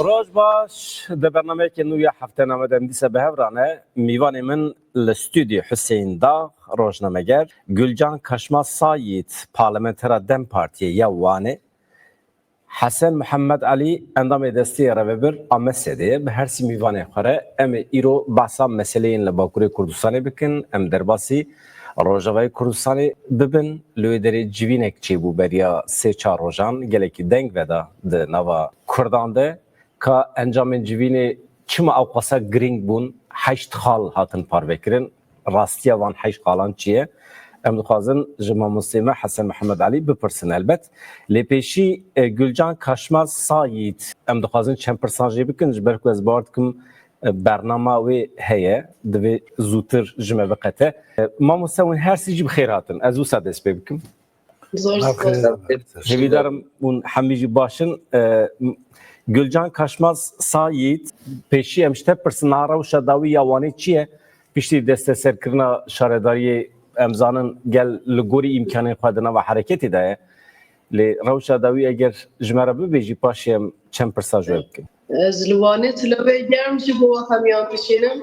روز باش در برنامه که نوی هفته نامه دم دیسه به هفرانه میوان من لستودیو حسین داغ روزنامه‌گر گلجان کشما سایت پارلمانتر دم پارتی یا وانه حسن محمد علی اندام دستی روبر آمسده به هر سی میوان خاره ام ایرو بحثا مسئله این لباکوری کردستانی بکن ام درباسی روجاوی کردستانی ببن لودری جوینک چی بو بریا سه چهار روزان گلکی دنگ ودا ده نوا کردانده که انجام جوینی چما اوقاسا گرینگ بون 8 خال هاتن پاروکرین راستیا وان 8 خالان چیه ام دخوازن جمع مسلمه حسن محمد علی بپرسن البت لپیشی گلجان کاشماز سایت ام دخوازن چند پرسانجی بکن جبرکو از بارد کم برنامه وی هیه دوی زودتر جمع بقته ما مسلمون هر سی جب خیر هاتن از او سادس بکم هیوی دارم اون همیجی باشن گلجان کاشماز سایت پیشی امشته پرسناره و شداوی یوانی چیه پیشتی دسته سرکرنا شارداری امزانن گل لگوری امکانی خودنا و حرکتی داره لی روش داوی اگر جمره ببیجی پاشیم چند پرساج بکن زلوانه تلوی گرم جی بوا همیان بشینم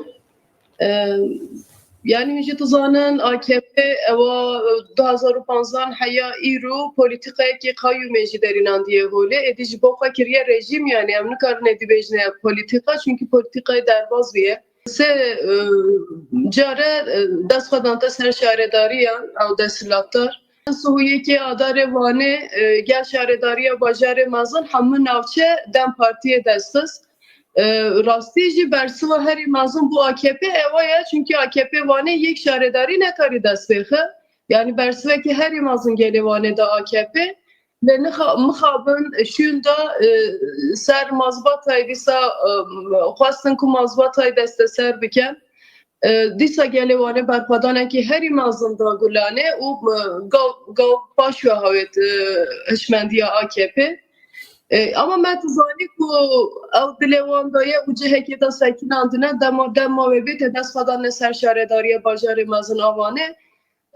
yani میشه تزانن AKP اوا 2015 حیا ایرو پولیتیکای کی قایو میجی درینان دیه هوله ادیج بوخا کریه رژیم yani امن کارن ادی بجنه پولیتیکا çünkü politikای درباز بیه سه جاره دست خودان تا سر شهرداری او دستلاتر سویه که آدار وانه گل شهرداری باجار مازن همه نوچه دم پارتی دستست راستی جی برسو هری مازن bu AKP evaya çünkü AKP vane yek şaredari ne kari desteğe yani برسو ki heri mazın gele vane da AKP ve mıhabın şunda ser mazbatay disa xwastin ku mazbatay deste ser biken disa gele vane berpadane ki heri mazın da gulane u gav baş ve havet hişmendiya AKP ama من تزانی کو او دلواندایه و جهه که دا سکین اندنه دما و بیت دست خدان سر شهرداری باجار مازن آوانه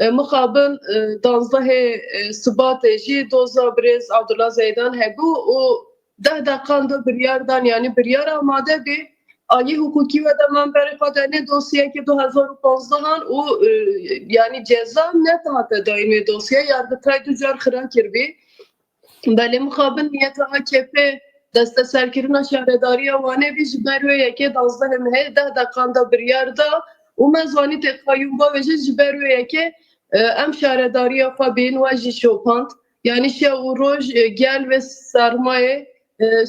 مخابن 12 سبات جی دوزا بریز عبدالله زیدان هبو و 10 دقیقان دا بریاردان yani بریار آماده بی آلی حقوقی و دمان بری خدانه دوسیه که 2015 هن و yani ceza ne tahta daimi dosya yargıtay ducar kıran kirbi بله مخابن نیت AKP دست سرکرنا شهرداری وانه بیش برویه که 12 مه 10 دقیقه دا بریاردا و مزانی تقایم با وجه برویه که ام شهرداری خو بین واجی شوپاند یعنی شو روز گل و سرمایه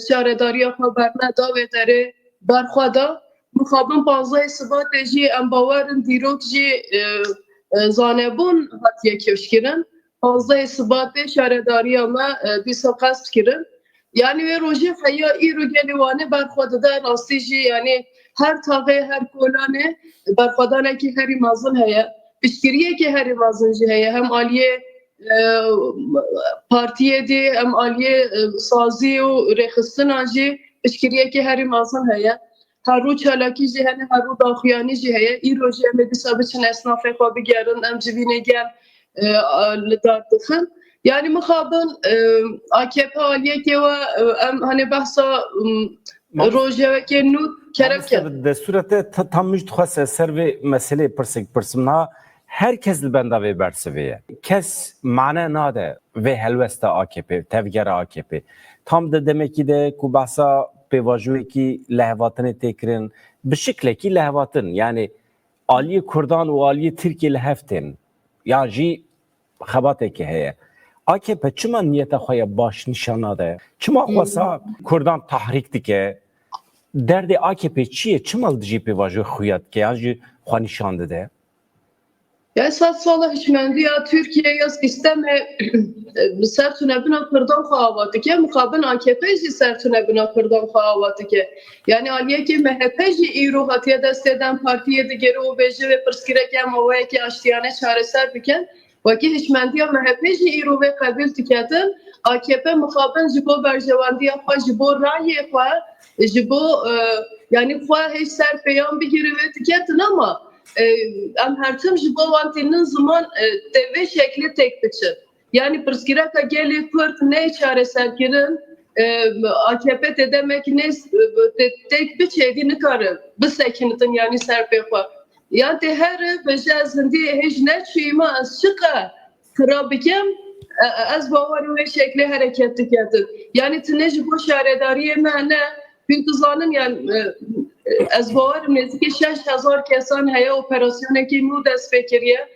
شهرداری خو برندا و دره برخدا مخابن 15 سبات جی ام باورن دیروک جی زانبون هاتیه کشکرن 15 Şubat'ta şehredari ama bir sokak fikirin. Yani ve roje hayya iru gelivane berxwada rastici yani her tağı her kolane berxwadane ki her mazın heye. Pişkiriye ki her mazın heye hem aliye partiye de hem aliye sazi o rexistin acı pişkiriye ki her mazın heye. Her ro çalaki jehane her ro daxuyani jeheye iru jeme disabiçin esnafı xo bigerin em civine gel لدارتخن yani مخابن AKP aliyeti ve hani bahsa roje ve kenu kerem de surete tam müjdxwase ser ve mesele persik persmna herkes benda ve berseviye kes mane nade ve helveste AKP tevgera AKP tam da demek ki de ku bahsa pevajuki ki lehvatını tekrin bir şekilde ki lehvatın yani Ali Kurdan ve Ali Türkiye lehftin yani خباته که هست. AKP چما نیت خواهی باش نشانه ده؟ چما خواسته کردان تحریک دیگه درد AKP چیه؟ چما دیجی پیواجه خویت که از خواه نشانده ده؟ Ya esas valla hişmendi ya Türkiye ya sisteme sertune bina kırdan xavatı ki mukabın AKP'ci sertune bina kırdan xavatı ki yani aliye ki MHP'ci İro hatiye desteden partiye de geri o beji ve pırskirek ya mavaya ki aştiyane çareser biken Vaki hişmendiya MHP'ci İro ve kabil tiketin AKP mukabın jibo berjevandiya xwa jibo rayye xwa jibo yani xwa hiç ser peyan bir geri ve tiketin ama em her tim jibo vantinin zaman teve şekli tek biçim. Yani pırskireka geli kurt ne çareser kirin AKP de demek ne tek bir şeydi ne karı bir sekinitin yani serpefa yani de her bejazın diye hiç ne çiğma sıka kırabikem az bavarım ve şekli hareketli getir yani tnej bu şaredariye mene Hüntuzanın yani az bavarım neziki 6000 kesan haya operasyonu ki mu dest fikriye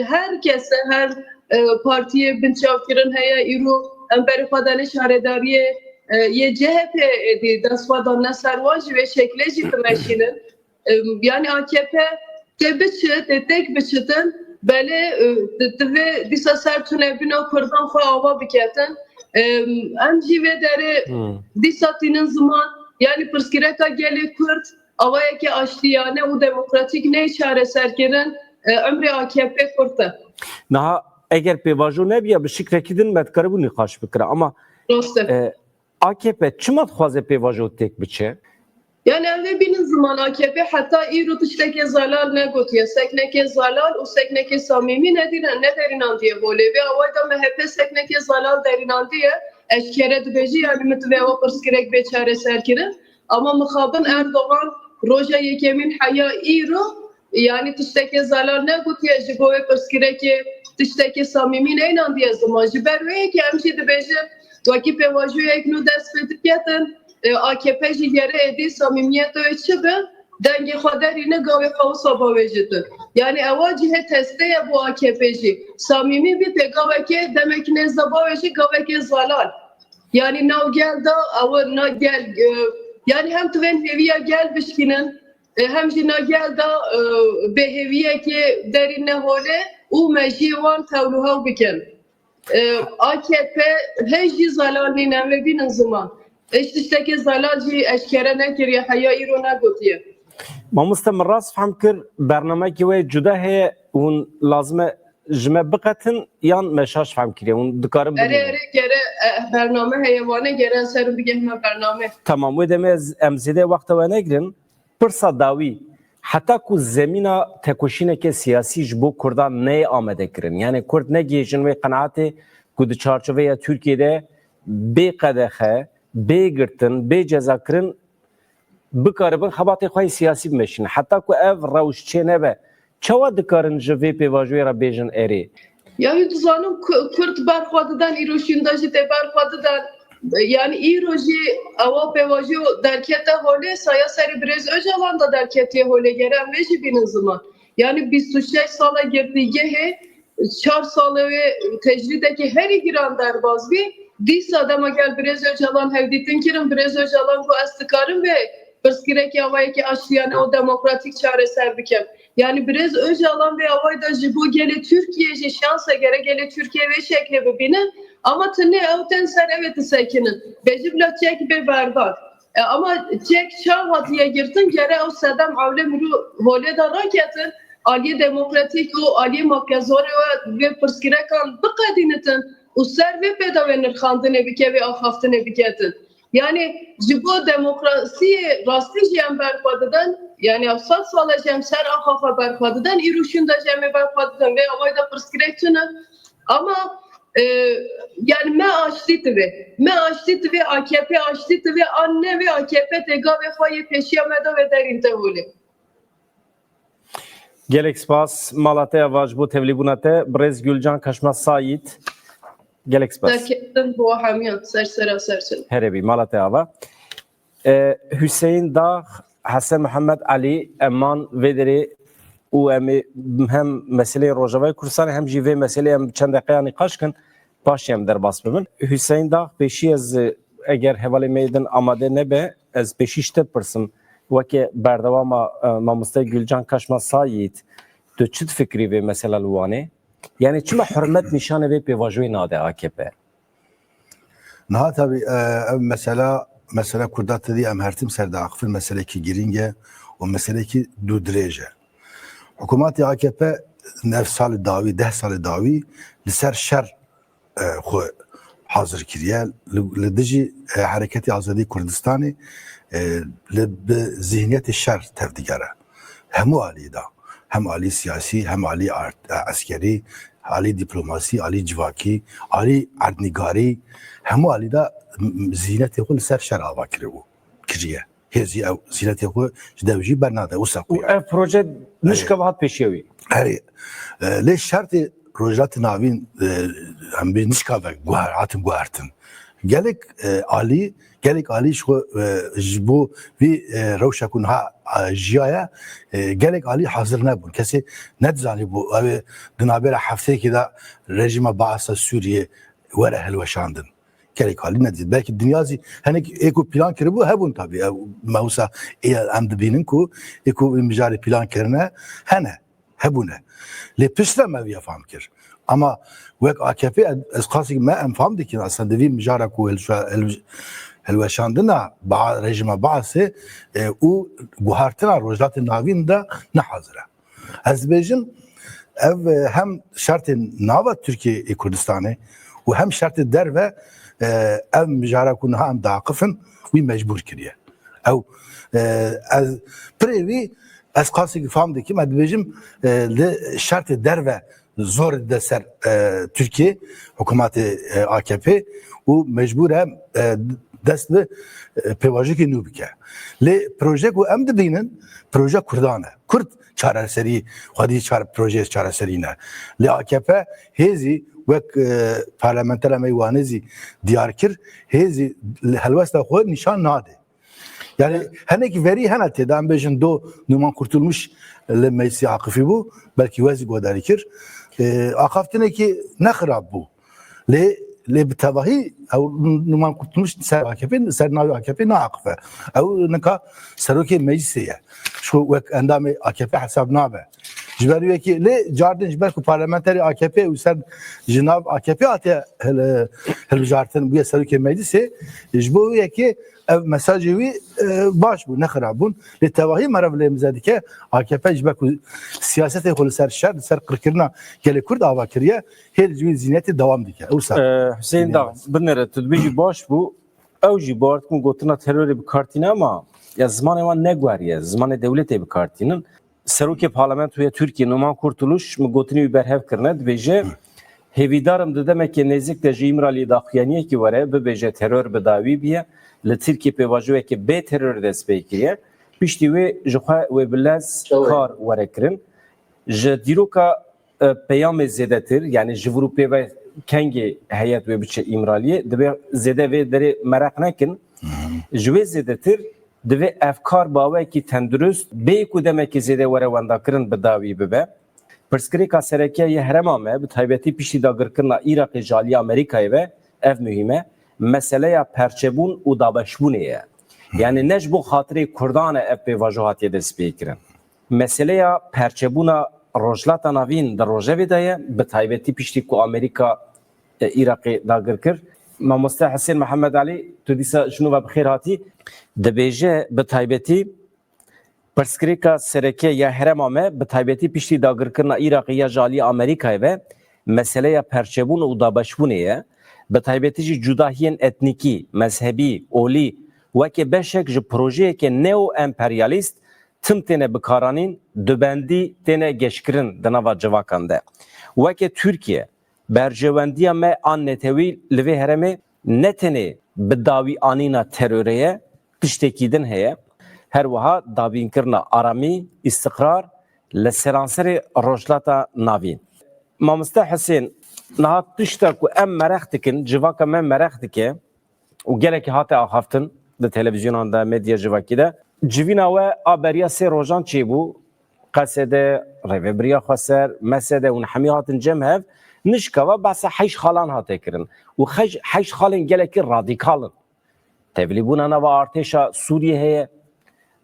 her kese her partiye binçavkirin haya iru emperi fadane şaredariye ye CHP edi dasvadan nasarvaj ve şekleci tmeşinin yani AKP tebiçe tek biçetin böyle ve disa sertune bino kurdan faava biketin emci ve dere disatinin zaman yani pırskireka geli kurt avaya ki açtiyane o demokratik ne çare serkerin ömrü AKP kurta. Naha eğer pevajı ne biya bir şikrekidin metkarı bu nikaş bikre ama AKP çimat xwaze pevajı tek biçe? Yani evde bir zaman AKP hatta İrut işteki zalal ne gotuya sekneke zalal o sekneke samimi ne derinan diye böyle ve avayda MHP sekneke zalal derinan diye eşkere dibeci yani mütve o pırskirek beçare serkirin ama mukhabın Erdoğan roja yekemin haya İru yani tişteki zalal ne gotuya jiboye pırskireki tişteki samimi ne inan diye zaman jiber ve ki hemşi dibeci vaki pevajı eknu dest fediketin AKP jigere edi samimiyet ve çıbı denge kaderine gave kavsa bavecidi. Yani eva cihe teste ya bu AKP'ci. Samimi bir pegaveke demek ne zabaveci gaveke zalal. Yani nav gel da ava na gel yani hem tven heviye gel bişkinin hem jina gel da beheviye ki derine hole u mejivan tevluha biken. AKP heci zalalinen ve binin zaman. İşteki zalalci eşkere ne kiriye haya iro ne gotiye. Mamusta min rast fehm kir bernamekî wê cuda heye hûn lazim e ji me biqetin yan me şaş fehm kiriye hûn dikarin Ere gere bername heyevane gere serum bigehme bername. Tamam wê demê em zêdê wexta we negirin pirsa dawî heta ku zemîna tekoşîneke siyasî ji bo Kurdan neyê amade kirin yani Kurd negihêjin wê qenaetê ku di çarçoveya Türkiye'de bê qedexe bê girtin bê cezakirin bikaribin xebatê xwe siyasî bimeşînin heta ku ev rewşçê nebe çawa dikarin ji vê pêvajoyê re bêjin erê Yani tuzanım Kürt berxwadidan îroşînda jî tê berxwadidan yani îrojî ewa pêvajo derkete holê saya serî Birêz Öcalan da derketiye holê geren ve jî bînin ziman. Yani 26 sala girdîgehê 4 sala ve tecrideki herî giran derbaz bî dîsa dema gel Birêz Öcalan hevdîtin kirin Birêz Öcalan bu ez dikarin ve pırskirek yavayeki aşliyane o demokratik çareser bikem. Yani Birêz Öcalan ve avayda ji bu gele Türkiye ji şansa gere gele Türkiye ve şekle bibinin ama tını evten ser evet sekinin. Bejibla çek be berbat. Ama çek çav hatiye girtin gere o sedem avle muru vole da raketin aliye demokratik o aliye makyazori ve pırskirekan bıkadinitin o ser ve pedavenir khandine bike ve ahaftine biketin. Yani bu demokrasi rastlı jem berpadıdan yani afsat sala jem ser ahafa berpadıdan iruşunda jeme berpadıdan ve avayda pırskirektini ama yani me açtıydı ve AKP açtıydı ve anne ve AKP tega ve fayi peşiyameda ve derinde huli. Gelek spas Malatya vaj bu tevlîbûna te Birêz Gulcan Kaşmaz Sayît gelek spas. Derketin bu hamiyan sersera sersin. Herebi Malatya ava. Hüseyin Dağ, Hasan Muhammed Ali eman vederi u emi hem mesele Rojava Kurdistan hem jive mesele hem çend dakika nikaşkın paşyam derbas bimin. Hüseyin Dağ peşi ez eğer hevale meydan amade nebe ez peşişte pırsım vaki berdavama Mamusta Gülcan Kaşmaz Sayit tu çit fikri ve mesela luane yani çima hürmet nişanı ve pevajoy nade AKP. Naha tabi mesela Kurdat dedi em hertim serde akfil mesele ki giringe o mesele ki dudreje. Hükümeti AKP nef salı davi 10 salı davi li ser şer xwe hazır kiriye li dijî hareketi azadî Kurdistanê li zihniyetê şer tevdigere hemû alî da hem alî siyasî hem alî askerî Ali diplomasi, Ali civaki, Ali ardnigari, hemu Ali da ziyneti xwe li ser şer ava kiribu. Kiriye. Hêzî ew ziyneti xwe ji dev jî bernade wisa û ev proje nişkeva hat pêşiya wî. Herî lê şertê rojhilatê navîn em bê nişkave hatin guhertin. Gelek alî ji xwe ji bo vî rewşa ku niha jiyaya gelek alî hazir nebûn. Kesê nedizanî bû ew ê di navbera heftekê de rejima Baasa Sûriyê were hilweşandin. Gelek alî nedît. Belkî dinya zî hinek ê ku plan kiribû hebûn tabii. Mewsa em dibînin ku ê ku mijarê plan kirine hene. Hebûne. Lê piştre me vî fam kir. Ama wek AKP ez qasî me em fam dikin aslında divî mijara ku hilweşandina rejima Baasê û guhartina rojhilatê navîn de nehazir e. Ez dibêjim ev hem şertên nava Tirkiyeyê Kurdistanê û hem şertê derve ev mijara ku niha em diaqifin wî mecbûr kiriye. Ew ez pirê wî ez qasî fam dikim ez dibêjim li şertê derve zor de ser Türkiye hükümetê AKP û mecbûr e dest bi pêvajikê nû bike. Lê proje ku em dibînin proje Kurdan e. Kurd çareserî xwedî projeyê çareserî ne. Lê AKP hêzî wek parlamentera me wane zî diyar kir hêzî helwesta xwe nîşan nade. Yani henekî verî hene têda em bêjin do Numan Kurtulmuş li meclisê Aqifî bû belkî wezî guhdarî kir. Aqaftinekî nexirab bû. Lê bi tevahî ew Numan Kurtulmuş ser AKP ser navê AKP naaqife. Ew nika serokê meclisê ye. Şu wek endamê AKP hesab nabe. Ji ber wekî lê cardin ji ber ku parlamenterê AKP û ser ji nav AKP hatiye hilbijartin bûye serokê meclisê ji bo wekî ev mesajê wî baş bû nexirab bûn. Lê tevahî merevlê dike AKP ji ber ku siyasetê xwe li ser şer li ser qirkirina gelê Kurd ava kiriye hêr ji wî ziynetê dewam dike. Hüseyin Dağ binêre tu dibêjî baş bû ew jî bar dikin gotina terorê bikartîne ama ya zimanê wan negweriye zimanê dewletê bikartînin. Serokê Parlamentoya Tirkiye Numan Kurtuluş mi gotinî wî berhev kirine dibêje hêvîdarim di demekê nêzik de ji İmraliyê daxuyaniyekî were bibêje teror bi dawî biye li Tirkiye pêvajiyekê bê teror dest pê kiriye piştî wê ji xwe wê bi lez kar were kirin ji dîroka peyamê zêdetir yani ji virû ve kengê heyet wê biçe İmraliyê dibe zêde vê derê merak nekin ji wê zêdetir divê efkar bawekî tendurist bê ku demekî zêde were wendakirin bi dawî bibe. Pirsgirêka serekiyê herema me bi taybetî piştî dagirkirina Iraqê ji aliyê Amerîkayê ve ev mühim e meseleya perçebûn û dabeşbûnê ye. Yani ne ji bo xatirê Kurdan e ev pêvajo hatiye dest pê kirin. Meseleya perçebûna rojhilata navîn di rojevê de ye bi taybetî piştî ku Amerîka Iraqê dagir kir. Mamoste Hüseyin Mehemed Ali tu dîsa şunu ve bixêr hatî dibêje bi taybetî pirsgirêka sereke ya herema me bi taybetî piştî dagirkirina Iraqê ya ji aliyê Amerîkayê ve meseleya perçebûn û dabeşbûnê ye bi taybetî jî cudahiyên etnîkî, mezhebî, olî wekî beşek ji projeyeke neo-emperyalîst tim têne bikaranîn dubendî têne geşkirin di nava civakan de. Wekî Tirkiye berjewendiya me an netewî li vê heremê ne tenê bi dawî anîna terorê ye tiştekî din heye her wiha davînkirina aramî îstiqrar li seranserê rojhilata navîn. Mamoste Hüseyin niha tişta ku em merex dikin civaka me merex dike û gelekî hate axaftin di televîzyonan de medya civakî de civîna we a beriya sê rojan çêbû Qesedê, Rêveberiya Xweser, Mesede û hemî hatin cem hev nişkeva behsa heş xalan hate kirin û heş xalên gelekî radîkalin. Tevlîbûna nava artêşa Sûriyê heye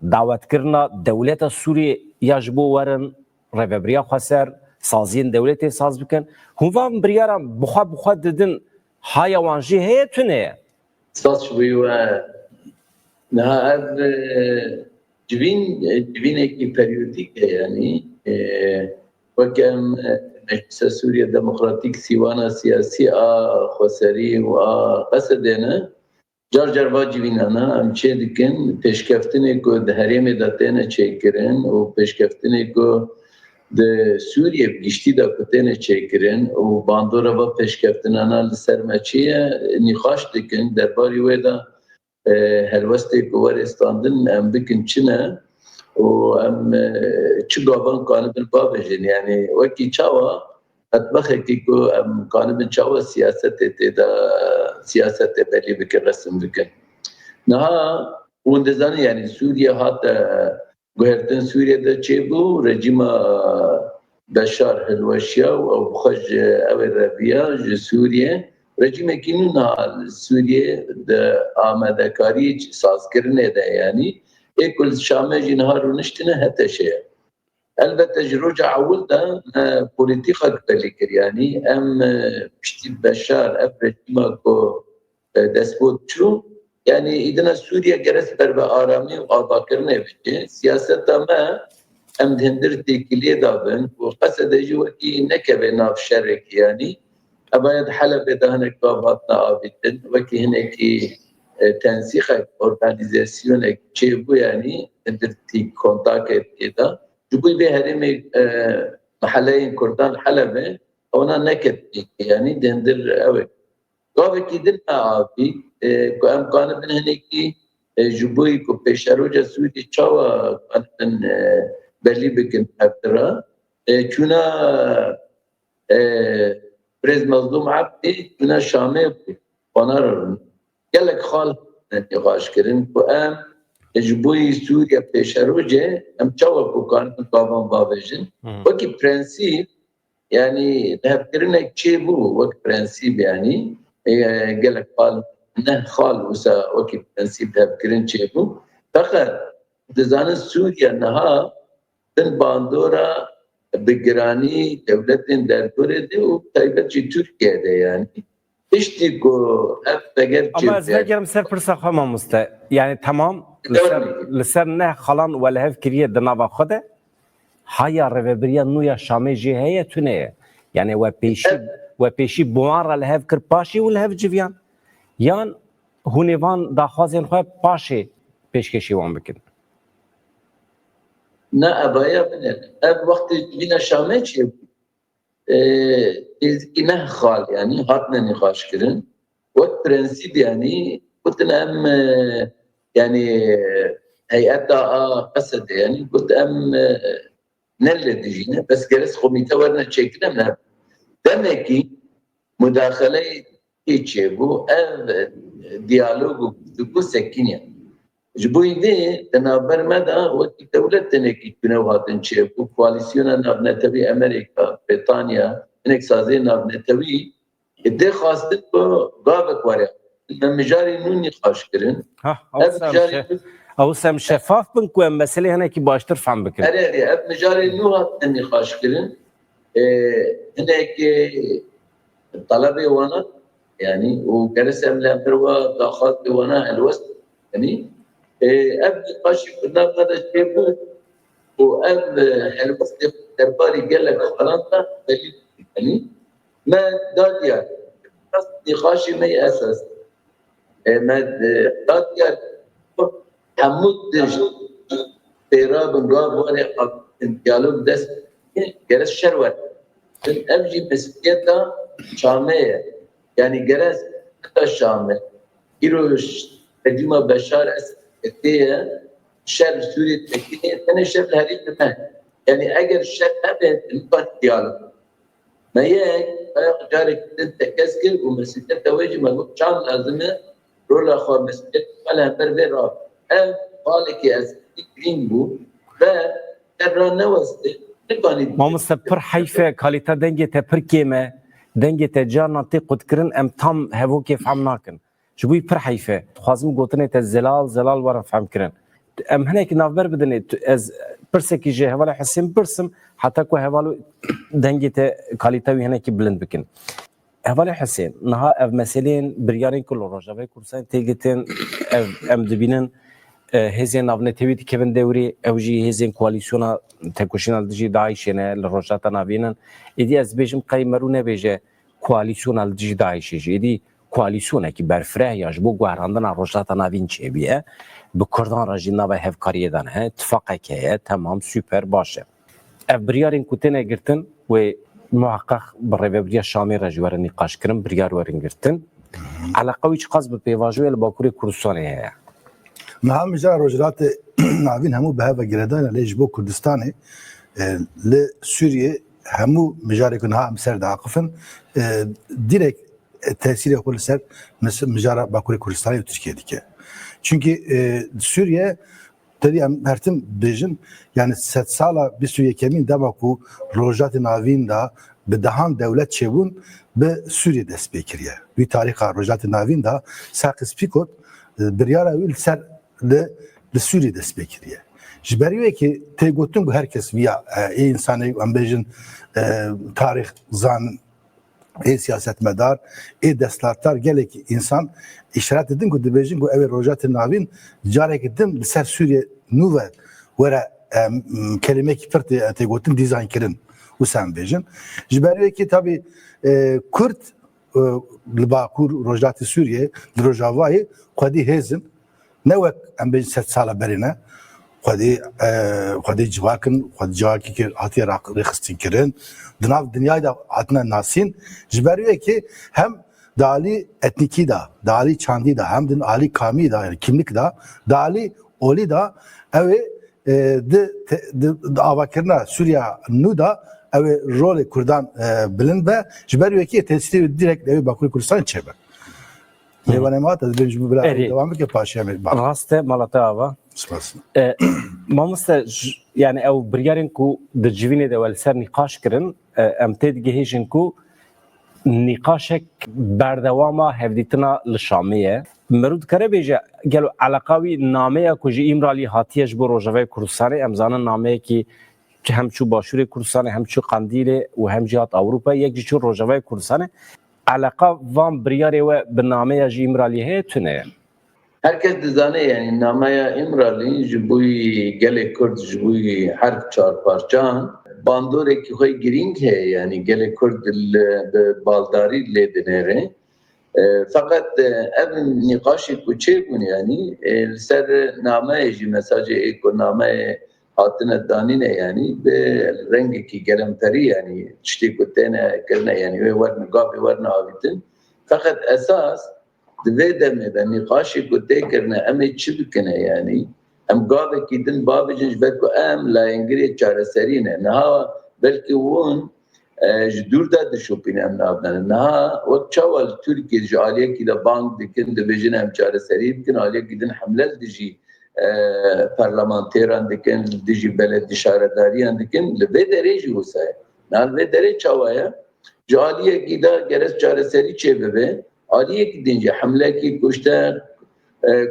dawetkirina dewleta Sûriyê ya ji bo werin Rêveberiya Xweser saziyên dewletê saz bikin hûn van biryaran bixwe didin haya wan jî heye tune ye. Saz bûyî we niha ev civînekî peryodik e yani wek em Meclisa Sûriye Demokratîk Sîwana Siyasî a Xweserî û a Qesedê ne car car va civînana em çê dikin pêşkeftinê ku di herêmê de têne çêkirin û pêşkeftinê ku de Suriye giştî da kutene çekirin û bandora ve peşkeftinana li ser meçiye nîxaş dikin derbarî wê da helwestê ku werê standin em bikin çi ne û em çi gavan kanibin babêjin yani wekî çawa etbexekî ku em kanibin çawa siyasetê tê de siyasetê belî bikin resim bikin. Niha hûn dizanin yani Suriye hat guhertin Suriye'de çêbû rejima Beşar Helweşiya û ew xwe ji ew ê reviya ji Suriye rejimekî nû niha Suriye de amadekarî sazkirinê de yani ê ku li Şamê jî niha rûniştine heteşe ye. Elbette ji roja ewil de polîtîqek belî kir yani em piştî Beşar ev rejima ku despot çû yani îdina Suriye geres ber ve aramî û avakirinê bike siyaseta me em hindir têkiliyê dabin û qesede jî wekî nekeve nav şerekî yani ebayet Helepê de hinek gav hatine avîtin wekî hinekî tensîxek organizasyonek çêbû yani hindir tîk kontakê tê de ji bo vê herêmê mehelleyên Kurdan Helepê ona neket tîk yani hindir ew gavekî din me avî ku em kanibin hinekî ji bo ku pêşeroja Sûriyê çawa kanibin belî bikin hevdira çûna Brez Mazlûm Ebdî çûna Şamê bû xwanar gelek xal nîqaş kirin ku em ji bo Sûriye pêşerojê em çawa ku kanibin gavan bavêjin wekî prensîp yani hevkirinek çêbû wek prensîp yani gelek xal ne xal wisa wekî prensîp hevkirin çêbû feqet dizanin Sûriye niha din bandora bi giranî dewletên derdorê de û taybet jî Tirkiyeyê de yani tiştî ku ev veger Ama ez vegerim ser pirsa xwe mamoste yani tamam li ser ne xalan we li hev kiriye di nava xwe de haya rêveberiya nû ya Şamê jî heye tune ye yani we pêşî buwan re li hev kir paşî û li hev civiyan yan hûn ê van daxwazên xwe paşê pêşkêşî wan bikin. Ne ebaya bine. Ev vakti yine Şam'e çi ne xal yani hatne nîqaş kirin. Wek prensîp yani kutin em yani heyeta qesede yani kut em nelle dijîne bes geres komîte werne çêkine ne. Demek ki müdahale çi bu ev diyalogu bu sekiniye. Ji bo vê di navber me de wekî dewlet tenekî tune hatin çêbû koalîsyona navnetewî Amerîka, Britanya hinek sazê navnetewî dê xwastin ku gavek were em mijarê nû nîqaş kirin Ew sem şeffaf bin ku em meselê hinekî baştir fehm bikin. Ev mijarê nû hatine nîqaş kirin hinek talebê wana yani û geres em li ember wa daxwazê wana helwest yani ev nîqaşî kirina me de çêbû û ev helwestê derbarî gelek xalan da belî yani me dadiya nîqaşî me esas me dadiya hemû tij pêrabin gav wanê diyalog dest geres şer were ev jî mesuliyeta Şamê ye yani geres ta Şamê îro rejima Beşar Esedê şer Sûriye tekî tene şer li herî me yani eger şer hebe imkan diyalog me yek carek din tekez kir û mesuliyeta wê jî me got çand lazim e rola xwe mesuliyet xwe hember vê ra ev balekî ez girîng bû ve derra newestê Mamoste pir heyfe kalîte dengê te pir kêm e dengê te carna tê qutkirin em tam hevokê fehm nakin. Ji bo pir heyfe dixwazim gotinê te zelal were fehm kirin. Em hinekî navber bidin ez pirsekî ji hevala Hesên pirsim heta ku heval dengê te kalîte wî hinekî bilind bikin. Hevala Hesên niha ev meselên biryarên ku li Rojavayê Kurdistanê têgitin em dibînin hêzên navnetewî dikevin dewrê ew jî hêzên koalîsyona tekoşîna dijî Daişê ne li rojata navînin êdî ez bêjim qey me rû nebêje koalîsyona li dijî Daişê jî êdî koalîsyonekî berfireh ya ji bo guherandina rojata navîn çêbî bi Kurdan re jî nava hevkariyê de ne tifaqek heye temam süper baş e ev biryarên ku têne girtin wê muheqqeq bi Rêveberiya Şamê re ji were nîqaş kirin, biryar werin girtin. Eleqa wî çi qas bi pêvajoyê li Bakurê Kurdistanê heye? Niha mijara rojhilatê navîn hemû bi heva girêdana lê ji bo Kurdistanê li Sûriyê hemû mijarê ku niha em ser diaqifin direkt tesîrê xwe li ser mijara Bakurê Kurdistanê û Tirkiye dike. Çünkü Suriye tabii em hertim bêjin yani 100 sala bir Suriye kemîn dema ku rojatê navîn da bi dehan dewlet çêbûn bi Suriye dest pê kiriye. Wî tarîxa rojatê navîn da Sakis Pîkot biryara wî li ser li Suriye dest pê kiriye. Ji ber wê ki tê gotin ku herkes vîya ê insanê em bêjin tarîx zanin ê siyasetmedar, ê destlartar gelekî insan işaret edin ku dibêjin ku ev ê rojatê navîn carekî din li ser Sûriye nû ve were kelimekî pir tê gotin dîzayn kirin û sen bêjin. Ji ber wê ki tabii Kurd li Bakur rojatê Sûriye li Rojavayê xwedî hêzin ne wek em bêjin 100 sala berî ne xwedî civakin xwedî civakî hatiye rêxistin kirin di nav dinyayê de hatine nasîn ji ber wê ki hem di alî etnîkî da di alî çandî da hem di alî kamî da yani kimlik da di alî olî da ew ê di avakirina Sûriya nû da ew ê rolê Kurdan bilind be ji ber wê ki tesîrê direkt ew ê Bakurê Kurdistanê çêbe. Mêvanê me hate dibêjin ji bila devam bike paşiya me bak. Rast e malata ava. Spas. Mamoste yani ew biryarên ku di civînê de wel ser nîqaş kirin em tê digihêjin ku nîqaşek berdewama hevdîtina li Şamê ye. Mirû dikare bêje gelo eleqa wî nameya ku ji İmralî hatiye ji bo Rojavayê Kurdistanê em zanin nameyekî hem çû Başûrê Kurdistanê hem çû Qandîlê û hem jî hat Ewropayê yek jî çû Rojavayê Kurdistanê. Eleqa van biryarê we bi nameya ji İmralî heye tune ye? Herkes dizane yani namaya İmralı ji bu gelek Kurd ji bu her çar parçan bandorek xwe giring he yani gelek Kurd baldarî lê dinêre. Fakat ev nîqaşê ku çêbûn yani li ser nameyê jî mesajê ku nameyê hatine danîne yani bi rengekî gelemperî yani tiştê ku têne kirine yani wê werne gavê werne avîtin. Fakat esas divê demê de nîqaşê ku tê kirine em ê çi bikine yani em gavekî din babêjin ji ber ku em layîngirê çareserî ne niha belkî hûn ji dûr de dişopîne em nabine niha wek çawa li Tirkiye ji aliyekî de bang dikin dibêjin em çareserî bikin aliyekî din hemle dijî parlamentêran dikin dijî beledî şaredariyan dikin li vê derê jî wisa ye niha li vê derê çawa ye ji aliyekî de gerek çareserî çê bibe aliyekî din jî hemlekî kuşte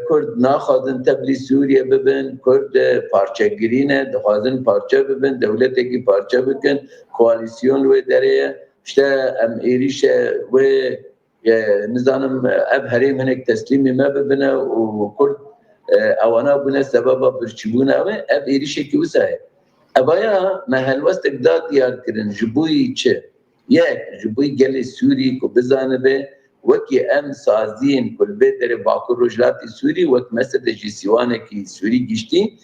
Kurd naxwazin teblî Sûriye bibin, Kurd parçegirîne, dixwazin parçe bibin, dewletekî parçe bikin, koalîsyon wê derê ye. İşte em êrişe wê nizanim ev herêm hinek teslîmê me bibine û Kurd ewana bûne sebeba birçîbûna wê ev êrişekî wisa ye. Evaya me helwestek da diyar kirin ji bo çi? Yek ji bo gelê Sûrî ku bizanibe وەکی ئەم سازیên ku li vê derê Bakur Rojhilatê Sûrî wek mesede jî sîwanekî Sûrî giştî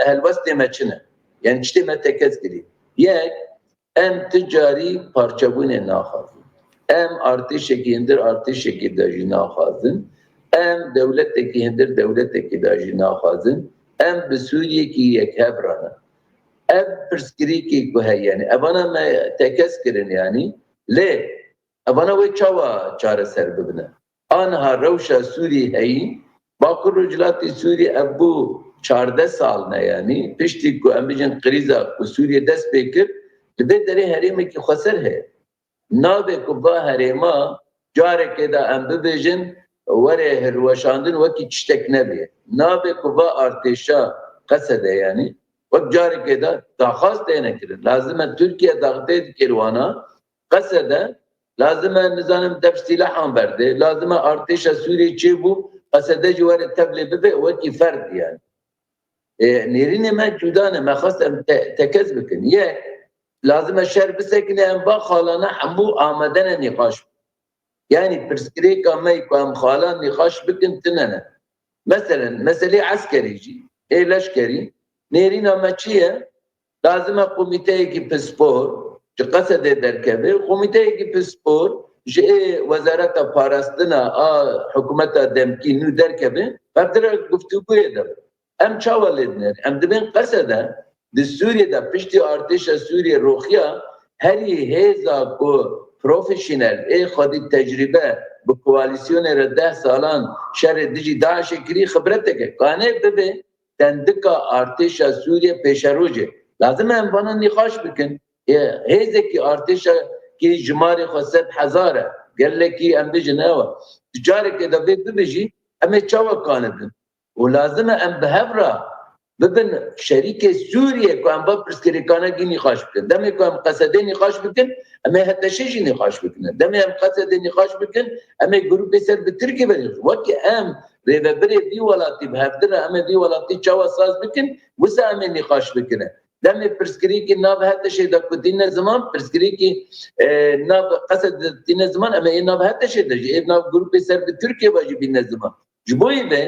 helwestê me çi ne? Yani tiştê me tekez kirî. Yek em ti carî parçebûnê naxwazin. Em artêşekî hindir artêşekî de jî naxwazin. Em dewletekî hindir dewletekî de jî naxwazin. Em bi Sûriyekî yekhevra ne. Ev pirsgirêkê ku heye yani evana me tekez kirin yani lê evana wê çawa çareser bibine. Aniha rewşa Sûrî heyî Bakur Rojhilatê Sûrî ev bû 14 sal ne yani piştî ku em bijin krîza ku Sûriye dest pê kir li vê derê herêmekî xweser heye. Nabe ku va herêma carekê de em bibêjin were hilweşandin wekî tiştek nebe. Nabe ku va artêşa qesede yani wek carekê de daxwaz têne kirin. Lazim e Tirkiye daxtê dikir wana qesede lazım e nizanim dev silahan berde. Lazım e artêşa Sûriyê çêbû qesede jî were tevlê bibe wekî ferd yani. Nêrînê me cuda ne me xwest em tekez bikin. Yek lazım e şer bisekine em ba xalana hemû amedene nîqaş. Yani pirsgirêka me ku em xalan nîqaş bikin tune ne. Mesela meselê eskerî jî ê leşkerî nêrîna me çi ye? lazım komite ki pespor ki kasede derkebe komite ki pespor ji wezareta parastina a hükümeta demki nü derkebe berdira guftugû eder. Em çawa ledner em dibin kasede di Suriye'de pişti artışa Suriye roxiya heri heza ku profesyonel xadi tecrübe bu koalisyonera 10 salan şer dici Daesh kiri xibreteke kane bebe tendika artışa Suriye peşeroje lazım em bana nikaş bikin hezeki artışa ki cumari xaset hazara gelleki em bijneva ticareke de bebiji em çava kanedin o lazım em behevra ببین شریک سوریه که هم با پرسکریکانه گی نقاش بکن دمی که هم قصده نقاش بکن اما حتی شیجی نقاش بکنه دمی هم قصده نقاش بکن اما گروه بسر به ترکی بنیخ وکی هم ریوه بری دی ولاتی به هفته اما دی ولاتی چاوا ساز بکن وسا اما نقاش بکنه دمی پرسکریکی ناب حتی شیده که دین زمان پرسکریکی ناب قصد دین زمان اما این ناب حتی شیده این ناب گروه بسر به ترکی باجی بین زمان جبوی به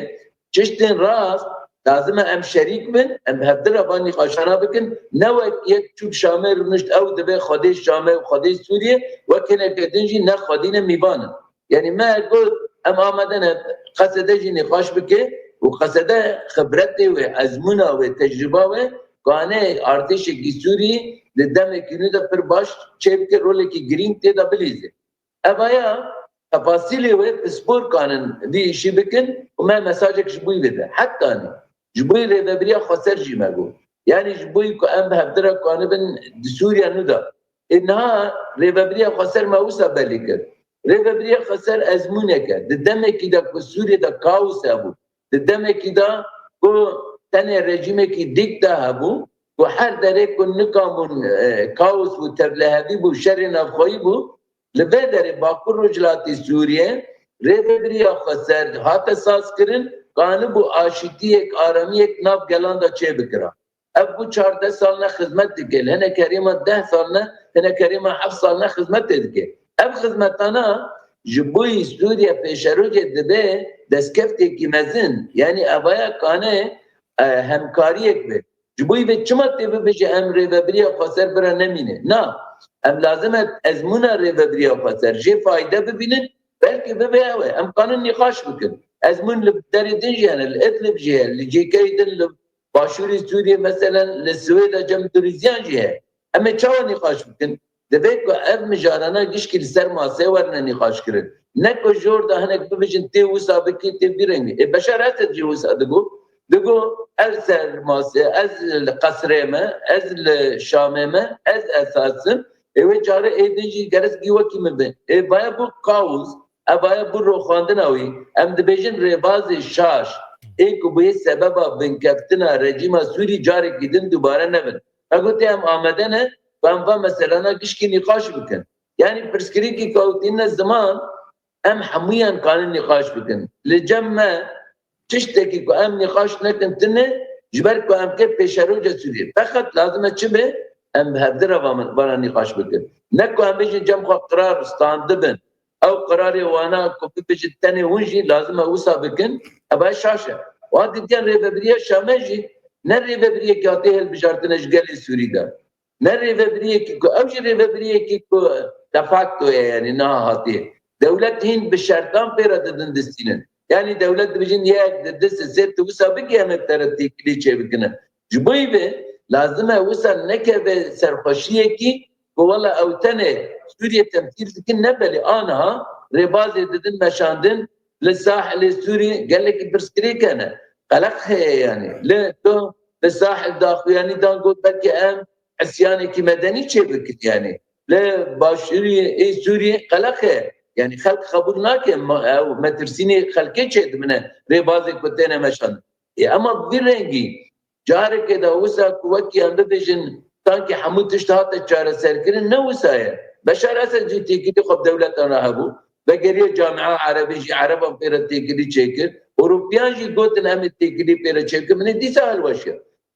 چشتین راست lazım em şerik bin em hevdira bani qaşana bikin ne ve yek çub şame rünüşt ev dibe xadê Şame û xadê Suriye wekine kedin jî ne xadîne mîbanin yani me got em amade ne qesede jî nîqaş bike û qesede xibretê ve ezmûna ve tecrüba ve kane artêşekî Sûriyê li demekî nû de pir baş çêbike rolekî girîng tê de bilîze evaya tefasîlê ve pispor kanin vî işî bikin û me mesajek ji bûî vede heta ne جبوی ریوبریا خسر جی مگو یعنی جبوی که ام بهدره کانبن سوریا نودا اینها ریوبریا خسر موسا بلی کرد ریوبریا خسر ازمونه کرد دمه کی دا که سوریا دا کاوس هبو دمه کی دا که تنه رژیمه کی دیکتا هبو که هر داره که نکامون کاوس و تبلهبی بو شر نفخوی بو لبه داره باکر رجلاتی سوریه ریوبریا خسر هات ساز کرن kanı bu aşitiyek, aramiyek nav gelan da çe bikira. Ev bu 14 salına hizmet dike. Hene kerima 10 salına, hene kerima 7 salına hizmet dike. Ev hizmetana jibuy Suriye peşeroce dibe deskefteki mezin. Yani evaya kanı hemkariyek be. Jibuy ve çımat dibe beji emre ve biriya faser bira nemine. Na. Em lazım et ezmuna re ve biriya faser. Je fayda bibinin. Belki bebe ev. Em kanın nikaş bikin. ازمن لبدردن يعني الادلب جهه اللي جي كيدن باشوري سوريا مثلا للسويد جم توريزيان جهه اما تشاو نقاش بكن دبيك اف مجارانا گشكل سر ماسه ورنا نقاش كرن نكو جور ده هنك ببجن تي وسابكي تي بيرنگي بشارات جي وسادغو دغو از سر ماسه از القصريمه از الشاميمه از اساسن اي جاره ايدنجي گرس گيو كيمبه اي بايا بو كاوز evaya bu roxandin awi em dibêjin rêbazê şaş ê ku bu sebeba binkeftina rejîma Sûrî carek gidin dubare nebin. Egote em amade ne em va meselana gişkî nîqaş bikin. Yani pirskirîkî kawtîne ziman em hemûyan kanin nîqaş bikin. Li cem me tiştekî ku em nîqaş nekin tune ji ber ku em ke pêşeroca Sûriyê. Feqet lazim e çi be em bi hevdira bana nîqaş bikin. Ne ku em bêjin cem xwe qirar standibin او قراري وانا كوبي بيجي الثاني ونجي لازم اوسع بكن ابا شاشه وهذه ديال ريفابريا شامجي نري ريفابريا كاتيه البجارتنا جالي سوري دا نري ريفابريا كي اوجي ريفابريا كي دفاكتو يعني ناهاتي دولت هند بالشرطان بيرا دندستينن يعني دولت بيجين يا دس زيت اوسع بكي امك ترتي كليچه بكنا جبوي به لازم اوسع نكبه سرخوشيه كي والله او تنه سوريا تمثيل لكن نبلي انا ربازي ددن مشاندن للساحل السوري قال لك برسكريك انا قلقها يعني لا تو للساحل داخل يعني دان قلت بلكي ام عصياني كي مدني شبكت يعني لا باشري اي سوري قلقها يعني خلق خبرناك او ما ترسيني خلقي شد من ربازي كنتنا مشاندن اما بيرنجي جارك كده وسا كوكي ام بيجن sanki hamut iştahatı çare serkirin ne usaya? Beşar Esed ji tekili xab devletana hebu ve geriye camia Arabi ji Arabam pere tekili çekir. Avrupiyan ji gotin em tekili pere çekir. Mene disa halvaşya.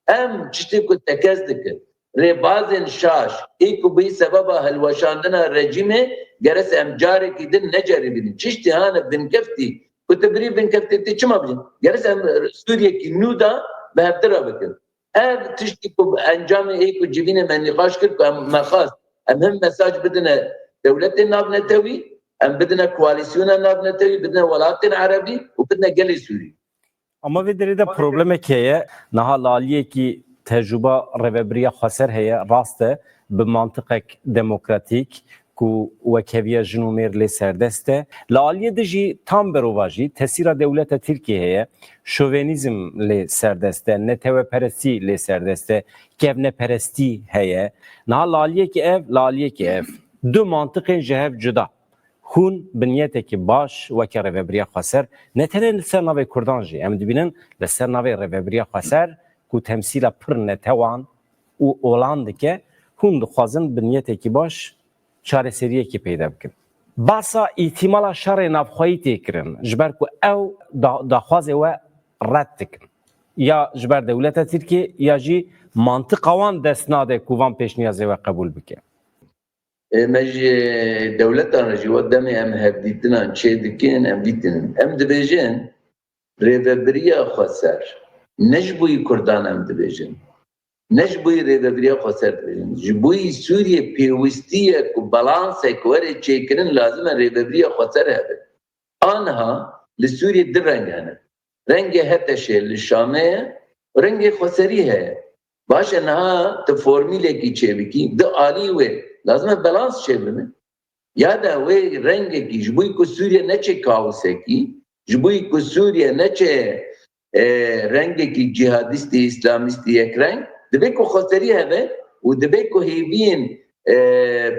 Em çişti ku tekez dikir. Rebazin şaş. İku bi sebeba halvaşandına rejime geres em cari kidin ne cari bidin. Çişti hane bin kefti. Ku tebri bin kefti ti çima bidin. Geres em Suriye ki nuda beheptira bikir. ev tiştî ku encamê ê ku civînê me nîqaş kir ku em mexas em him mesaj bidine devletên navnetewî, em bidine koalisyona navnetewî, bidine welatên Erebî û bidine gelê Sûrî. Ama ve derede problemek heye naha laliye ki tecrüba reveberiya xweser heye rast e bi mantıqek demokratik ku wekeviya jin û mêr lê serdest e. Laliye de jî tam berova jî tesîra dewleta Tirkiyeyê şovenîzm lê serdest e, neteweperestî lê serdest e, kevneperestî heye. Naha laliyekî ev du mantıqên ji hev cuda. Hûn binyetekî baş weke reveberiya xweser ne tenê li ser navê Kurdan jî em dibînin li ser navê reveberiya xweser ku temsîla pir netewan û olan dike hûn dixwazin binyetekî baş çareseriyekî peyda bikin. Basa îtimala şerê navxweyî tê kirin ji ber ku ew daxwazê we red dikin. Ya ji ber dewleta Tirkiye ya jî mantıqa wan dest nade ku van pêşniyazê we qebûl bike. Me ji dewletan re jî we demê em hevdîtinan çê dikin em dîtinin. Em dibêjin rêveberiya xweser ne ji boî Kurdan em dibêjin. Ne ji boî rêveberiya xweser dibêjin. Ji boî Sûriye pêwîstiyek û balansek werê çêkirin lazim e rêveberiya xweser hebe. Aniha li Sûriye di reng hene. Rengê Heteşê li Şamê ye, rengê xweserî heye. Baş e niha tu formîlekî çêbikî di alî wê lazım e balans çêbime. Ya da wê rengekî ji boî ku Sûriye neçe kaosekî, ji boî ku Sûriye neçe rengekî cihadîstî, İslamîstî yek reng, dibe ku xweserî hebe û dibe ku hêviyên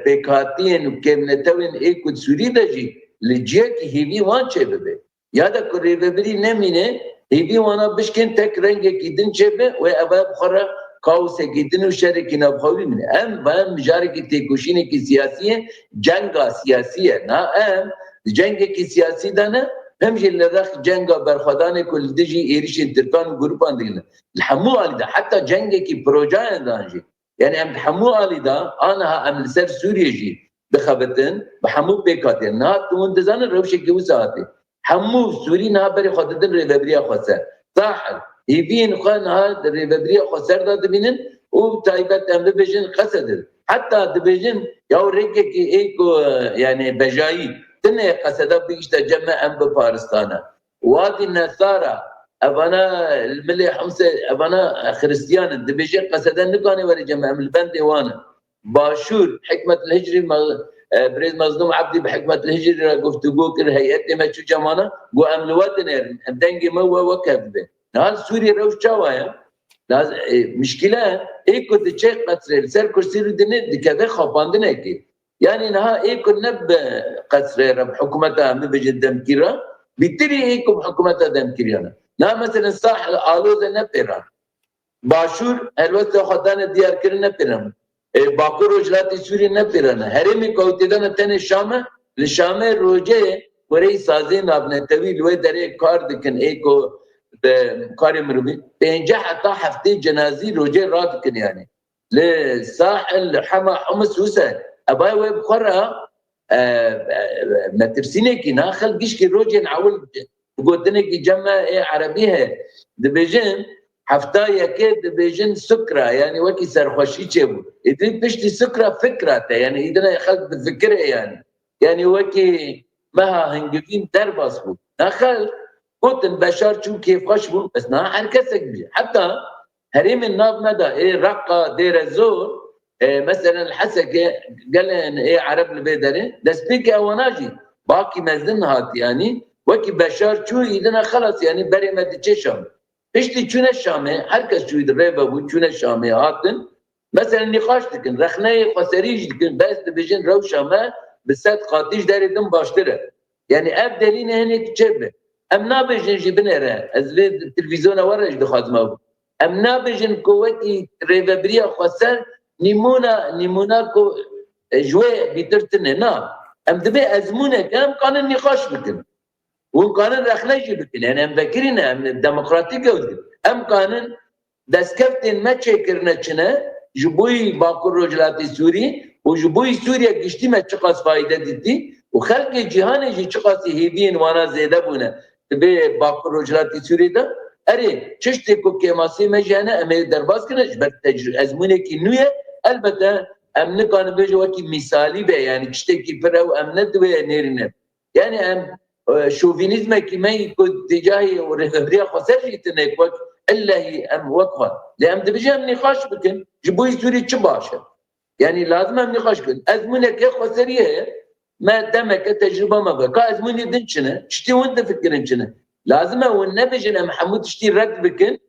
pêkhatiyên û kevnetewên ê ku Sûrî de jî li ciyekî hêvî wan çêbibe. Ya da ku rêveberî nemîne hêvî wana bişkin tek rengekî din çêbe û ev bixwara kaosekî din û şerekî navxwî bine. Em mijarekî têkoşînekî siyasî ye, cenga siyasî ye. Na em cengekî siyasî de ne hem jî li rex cenga berxwedanê ku li dijî êrişên Tirkan û grupan digin. Li hemû alî de heta cengekî projeyan dan jî. Yani em hemû alî da aniha em li ser Sûriye jî bixebitin bi hemû pêkhatiyên. Niha tu hûn dizanin rewşekî wisa hatî. Hemû Sûrî niha berê xwe didin rêveberiya xweser. Sahel hêviyên xwe niha rêveberiya xweser da dibînin û taybet em bibêjin qesedir. Heta dibêjin ya rêkekî ê ku yani bejayî tinê qeseda bigîşte ceme em bi Paristana. Wadî Nesara evana milê Hemsê evana Xristiyanin dibêje qeseda nikanê were ceme em li bendê wan in. Başûr Hikmetil Hicrî Birêz Mazlûm Ebdî bi Hikmetil Hicrî re guftugû kir heyetê me çû cemana got em li we dinêrin em dengê me we weke bibe. Nihal Sûriye rewş çawa ye? Mişkile ê ku diçe qesrê li ser kursî rû dinê dikeve xapandinekê. Yani niha ê ku ne bi qesrê re bi hikûmeta em bibêjin demkîra bîtirî ê ku bi hikûmeta demkîriyane. Niha mesela Sahel Alozê nepêran. Başûr helwesta xwe dane diyarkirin nepêran. Bakur Rojhilatê Sûriyê nepêrane. Herêmê Kewtê de tenê Şamê li Şamê rojeyê wereyî sazên navnetewî li wê derê kar dikin ê ku karê mirovî pênceh heta heftê cenazî rojê radikin yani. Li Sahel li Hema Humus wisa ebay wê bixwe metirsînekî na xelk gişkî rojên ewil gotinekî cema ê Erebî heye. Dibêjin hefta yekê dibêjin sukra yani wekî serxweşî çêbû. Êdî piştî sukra fikra te yani îdine xelk difikire yani. Yani wekî meha hingivîn derbas bû. Na xelk gotin beşar çû kêfxweş bûn bes na her kesek bije. Heta herêmên nav me da ê Raqqa Dêr Zor mesela Hesekê gelên ê Ereb li vê derê destpêkê ewana jî bakî mezin hat yani wekî beşar çû îdine xelas yani berê me diçe Şamê. Piştî çûne Şamê herkes çûyî rêve bû çûne Şamê hatin mesela nîqaş dikin rexneyê xweserî jî dikin bes dibêjin rewşa me bi sed qatî ji derê din baştir e. Yani ev delînê hinekî çêbe. Em nabêjin jî binêre ez lê televîzyona we re jî dixwazim ew. Em nabêjin ku wekî rêveberiya xweser nîmûna ku ji wê bîtirtine na. Em dibe ezmûnek em kanin nîqaş bikin. û kanin rexne jî bikin. Yani em vekirîne em demokratîk ew dikin. Em kanin destkeftên me çêkirine çine ji boî Bakur Rojhilatê Sûrî û ji boî Sûriye giştî me çi qas fayde dîtî û xelkê cîhanê jî çi qasî hêviyên wana zêde bûne. Dibe Bakur Rojhilatê Sûrî de اري çeşitli ku kemasî me jene em ê derbas kirin ji ber ezmûnekî nû ye elbette em nikanin bêje wekî misalî be yani tiştekî pir ew em ne divê nêrîne yani em şovinîzmekî me ku tîcahî rêveberiya Xweser jî tune wek illehî em wek xwe lê em dibêje em nîqaş bikin ji bo Sûrî çi baş e yani lazım em nîqaş bikin ezmûneke Xweseriyê ye me demeke tecrübe me be ka ezmûnê din çine tiştî hûn difikirin çine lazım e hûn nebêjin em hemû tiştî red bikin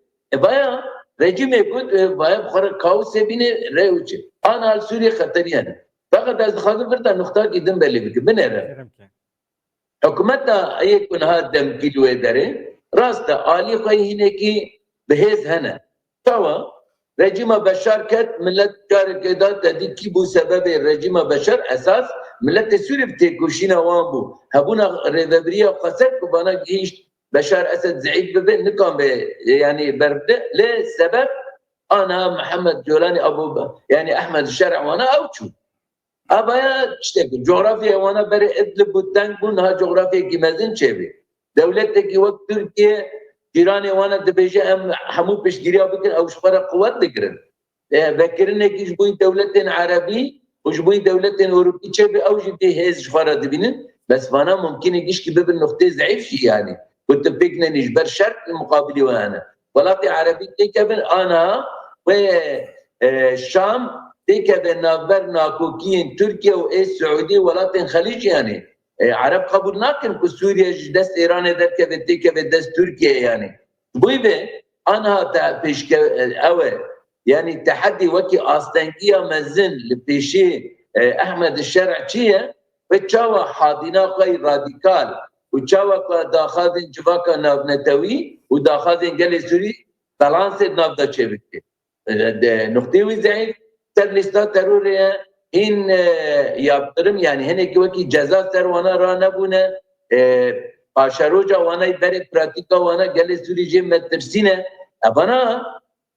baya rejimê ku baya xwe kaosê bîne rêw çi an Sûriye xeterî hene fakat ez dixwazim vir de nuxtakî din belê bikim binêre Hikûmeta eyê ku niha demkî li wê derê rast e alî xwe hinekî bihêz hene çawa rejima Beşar ket millet carekê da tedî kî bû sebebê rejima Beşar esas milletê Sûrî bi têkoşîna wan bû hebûna rêveberiya Xweser ku bana gihîşt Beşar Esed zî'îf bibe nikan be yani berbide lê sebeb ana Muhammed Colani Abu yani Ahmed Şer'i wana ew çû abaya işte coğrafya wana beri Idlib bu teng bûn ha coğrafyekî mezin çêbî devletekî wek Türkiye cîranê wana dibêje em hemû pêşgiriya bikin ew ji xwe re quwet dikirin vekirinekî ji bo dewletên Erebî û ji bo dewletên Ewropî çêbî ew jî tê hêz ji xwe re dibînin bes vana mumkîn e gişkî bibin noxtê zî'îf jî yani ku tu pêk nenî ji ber şert muqabilî we hene welatê Erebî têkevin ana wê Şam têkeve navber nakokiyên Türkiye û ê Suudî welatên Xelîc yani Arab kabul nakin ku Sûriye ji dest Îranê derkeve têkeve dest Türkiye yani bûyî ve anha te pêşke ew e yani teheddî wekî astengiya mezin li pêşê Ahmed Şer'i çi ye ve çawa hadîna xwe radîkal û çawa ku daxazên civaka navnetewî û daxazên gelê Sûrî balansê nav da çêbikê noktê wî zêif ser lîsta terorê hîn yaptırım yani hinekî wekî ceza ser wana ra nebûne paşeroca wana berê pratika wana gelê Sûrî jê me tirsîne evana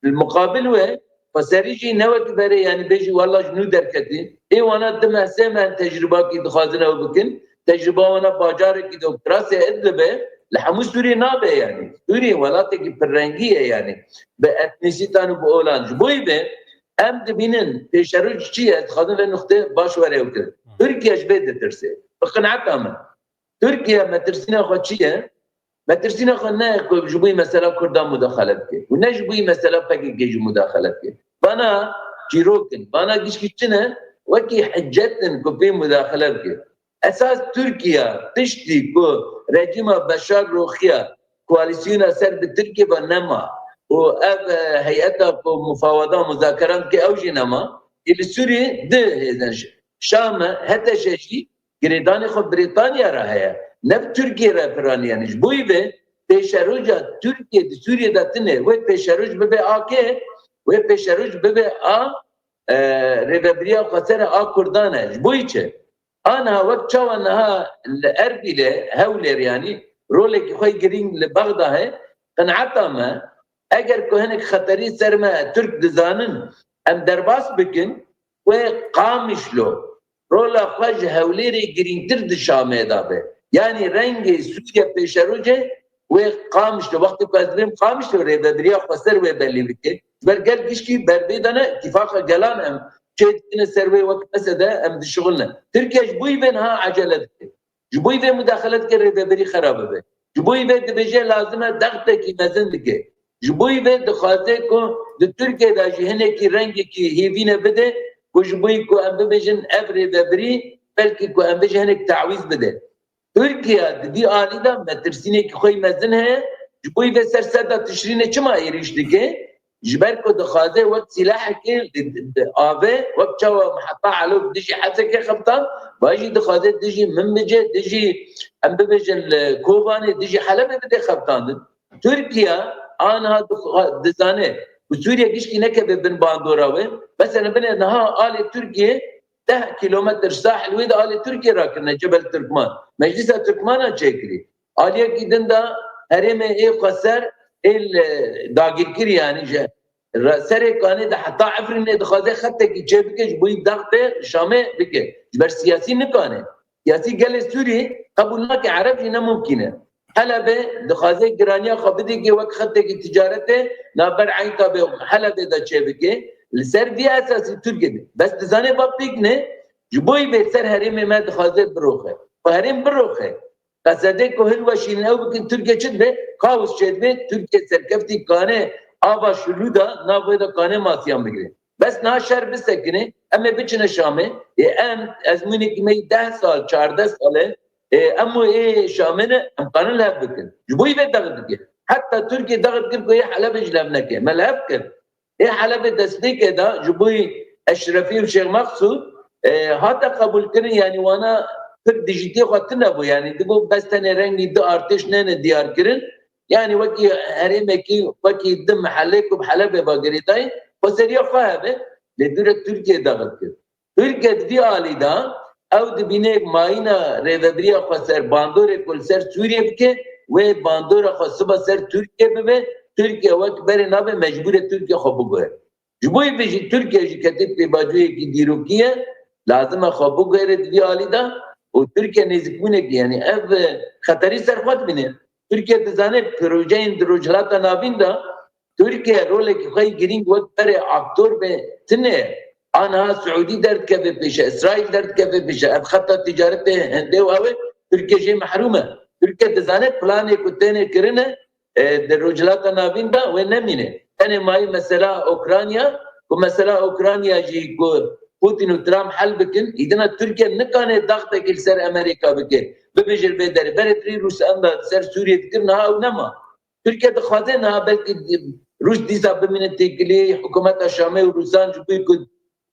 muqabil we Xweserî jî ne wekî berê yani bêjî walla ji nû derketî ê wana dime sê me tecrübakî dixwazin ew bikin tecrüba wana bacarekî doktorasê Idlibê li hemû Sûrî nabe yani Sûrî welatekî pirrengî ye yani bi etnisîtan û bi olan ji bo vê em dibînin pêşerûj çi ye dixwazin vê noxtê baş were ew kirin Tirkiye ji bê ditirse bi qineta min Tirkiye metirsîna xwe çi ye metirsîna xwe ne ku ji bo mesela Kurdan mudaxalet bike û ne ji bo mesela PKK jî mudaxalet bike bana çîrokin bana gişkî çi ne wekî hiccetin ku pê mudaxalet bike esas Türkiye tiştî ku rejima Beşar roxiya koalîsyona ser bi Tirkiye ve nema û ev heyeta ku mufawada muzakeran ke ew jî nema li Sûrî di hêzin Şam heteşe jî girêdanê xwe Brîtanya re heye ne Türkiye re piranî yani ji bo vê pêşeroja Türkiye di Sûriye de tune wê pêşeroj bibe a kê wê pêşeroj bibe a rêveberiya Xweser a Kurdan e ji bo çi ana wek çawa niha li Erbilê Hewlêr yani rolekî xwe girîng li Bexda he qineta me eger ku hinek xeterî ser me Türk dizanin em derbas bikin wê Qamişlo rola xwe ji Hewlêrê girîngtir di Şamê da be yani rengê Sûriye pêşerojê wê Qamişlo wextê ku ez dibêm Qamişlo rêveberiya Xweser wê belî bike ber gel gişkî berbê de ne îtîfaqa gelan em çêdikine ser wê wek mesede em dişixulne Tirkiye ji bo vê niha acele dike ji bo vê mudaxalet ke rêveberî xerab bibe ji bo vê dibêje lazim e dextekî mezin dike ji bo vê dixwaze ku di Tirkiye de jî hinekî rengekî hêvîne bide ku ji bo ku em bibêjin ev rêveberî belkî ku em bêje hinek tewîz bide Tirkiye di vî alî de metirsînekî xwe mezin heye ji bo vê ser seda tişrînê çima êrîş dike ji ber ku dixwaze wek silahekê avê wek çawa miheta elû dijî hezekê xebtan bajî dixwaze dijî min bice dijî em bibêjin li Kovanê dijî Helebê bide xebtandin Tirkiye anha dizane ku Sûriye gişkî nekeve bin bandora we mesela bine niha alê Tirkiye 10 kilometr sahil wê de alê Tirkiye rakirine Cebel Türkman Meclisa Türkmana çêkirî aliyekî din da herêmê ê Xweser ê dagirkirî yani ji serê kanê de heta Efrînê dixwaze xetekî çêbike ji bo dextê Şamê bike ji ber siyasî nikane siyasî gelê Sûrî qebûl nake Ereb jî nemumkîn e Heleb'e dixwaze giraniya xwe bidike wek xetekî ticaretê naber Eynta bê Heleb'ê de çêbike li ser vî esasî Tirkiyeyê bes dizanê bapêk ne ji bo vê ser herêmê me dixwaze biroxe xwe herêm biroxe qesedê ku hin weşînin ew bikin Tirkiye çi dibe kaos çêdibe Tirkiye serkeftî kanê ava şûlû da nav wê de kanê masiyan bigire bes niha şer bisekine em ê biçine Şamê em ezmûnekî me 10 sal 14 salê امو ايه شامنه امكان لها بكن جبوي بدغت كده حتى تركيا دغت كده ايه حلب جلبنك ملعب كده ايه حلب تصديق ده جبوي اشرفي وشيخ مقصود هذا قبول كرن يعني وانا Türk dijiti xatına bu yani bu bestene rengi de artış ne diyar kirin yani vaki heremeki vaki de mahalle ku Halep'e bagriday faseriya fahabe le dure Türkiye dağıt kir Türkiye di alida ew dibîne mayîna rêveberiya xwe ser bandorê ku li ser Sûriye bike wê bandora xwe siba ser Tirkiye bibe Tirkiye wek berê nabe mecbûr e Tirkiye xwe biguhere ji bo vê jî Tirkiye jî ketê pêbaciyekî dîrokî ye lazim e xwe biguhere di vî alî da û Tirkiye nêzîkbûnekî yani ev xeterî ser xwe dibîne Tirkiye dizane projeyên di rojhilata navîn da Tirkiye rolekî xwe girîng wek berê aktor be tune Ana Suudi dert keve peşe, İsrail dert keve peşe. Ev hatta ticarete hende ve Türkiye jê mahrume. Türkiye dizane planê ku têne kirine de rojhilata navîn da ve nemîne. Tenê mayî mesela Ukrayna, ku mesela Ukrayna jî ku Putin û Trump hel bikin, îdina Türkiye nikane daxtekî li ser Amerîka bike. Bibêje li bê derê. Berê tirî Rûsyan da ser Sûriye dikir niha ew nema. Türkiye dixwaze niha belkî Rûs dîsa bimîne têkiliyê hikûmeta Şamê û Rûsan ji bo ku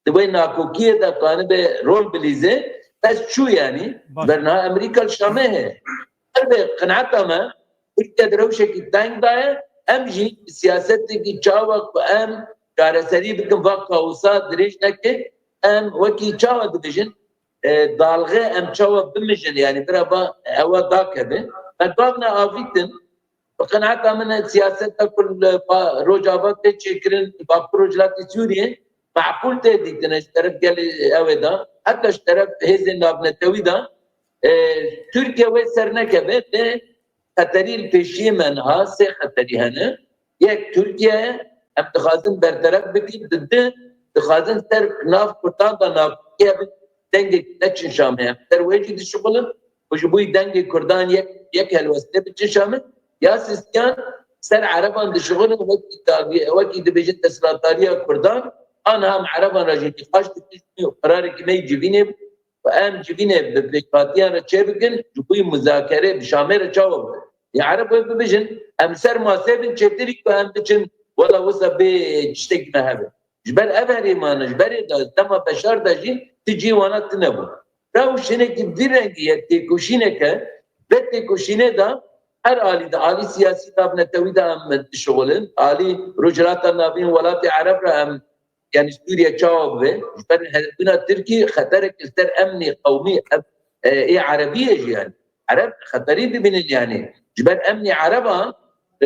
Dibê nakokiye de kanı be rol bilîze bes çû yani berna Amerika Şamê heye her be qinaeta me Tirkiye di rewşekî teng daye em jî siyasetekî çawa ku em çareserî bikin va kaosa dirêj neke em wekî çawa dibêjin dalxe em çawa bimijin yani biraba ewa dakeve me gavna avîtin bi qinaeta min siyaseta ku rojava tê çêkirin Bakur Rojhilatê Sûriye معقول تهديد اشترك قال اودا حتى اشترك هزن ابنتوي دا تركيا وسرنا كبت خطري البشي منها سي خطري هنا يك تركيا اتخاذن برطرف بكي ضد اتخاذن سر ناف كرتان دا ناف كيا دنگ تشن شامه ترويجي دي شغل وجبوي دنگ كردان يك هلوسته بتشن شامه يا سيستان سر عربان دي شغل وكي دي بيجت اسرائيليه كردان أنا هم عربا رجل نقاش تكتشفني وقرار كمي جبيني وأم جبيني ببريكاتيان رتشابكن جبوي مذاكرة بشامير رتشاوب يا عرب ببجن أم سر ما سيبن شتريك وأم بجن ولا وصل بجتك مهبة جبر أبهري ما نجبري دا تما بشار دا جي تجي وانا تنبو راو شنك بديرنجي تيكوشينك بتيكوشينه دا her alide ali siyasi tabne tevhida am şogulun ali rojrata nabin velati arab am يعني سوريا تشاوب بنا تركي خطرك استر امني قومي ايه عربيه يعني عرب خطرين بين يعني جبال امني عربه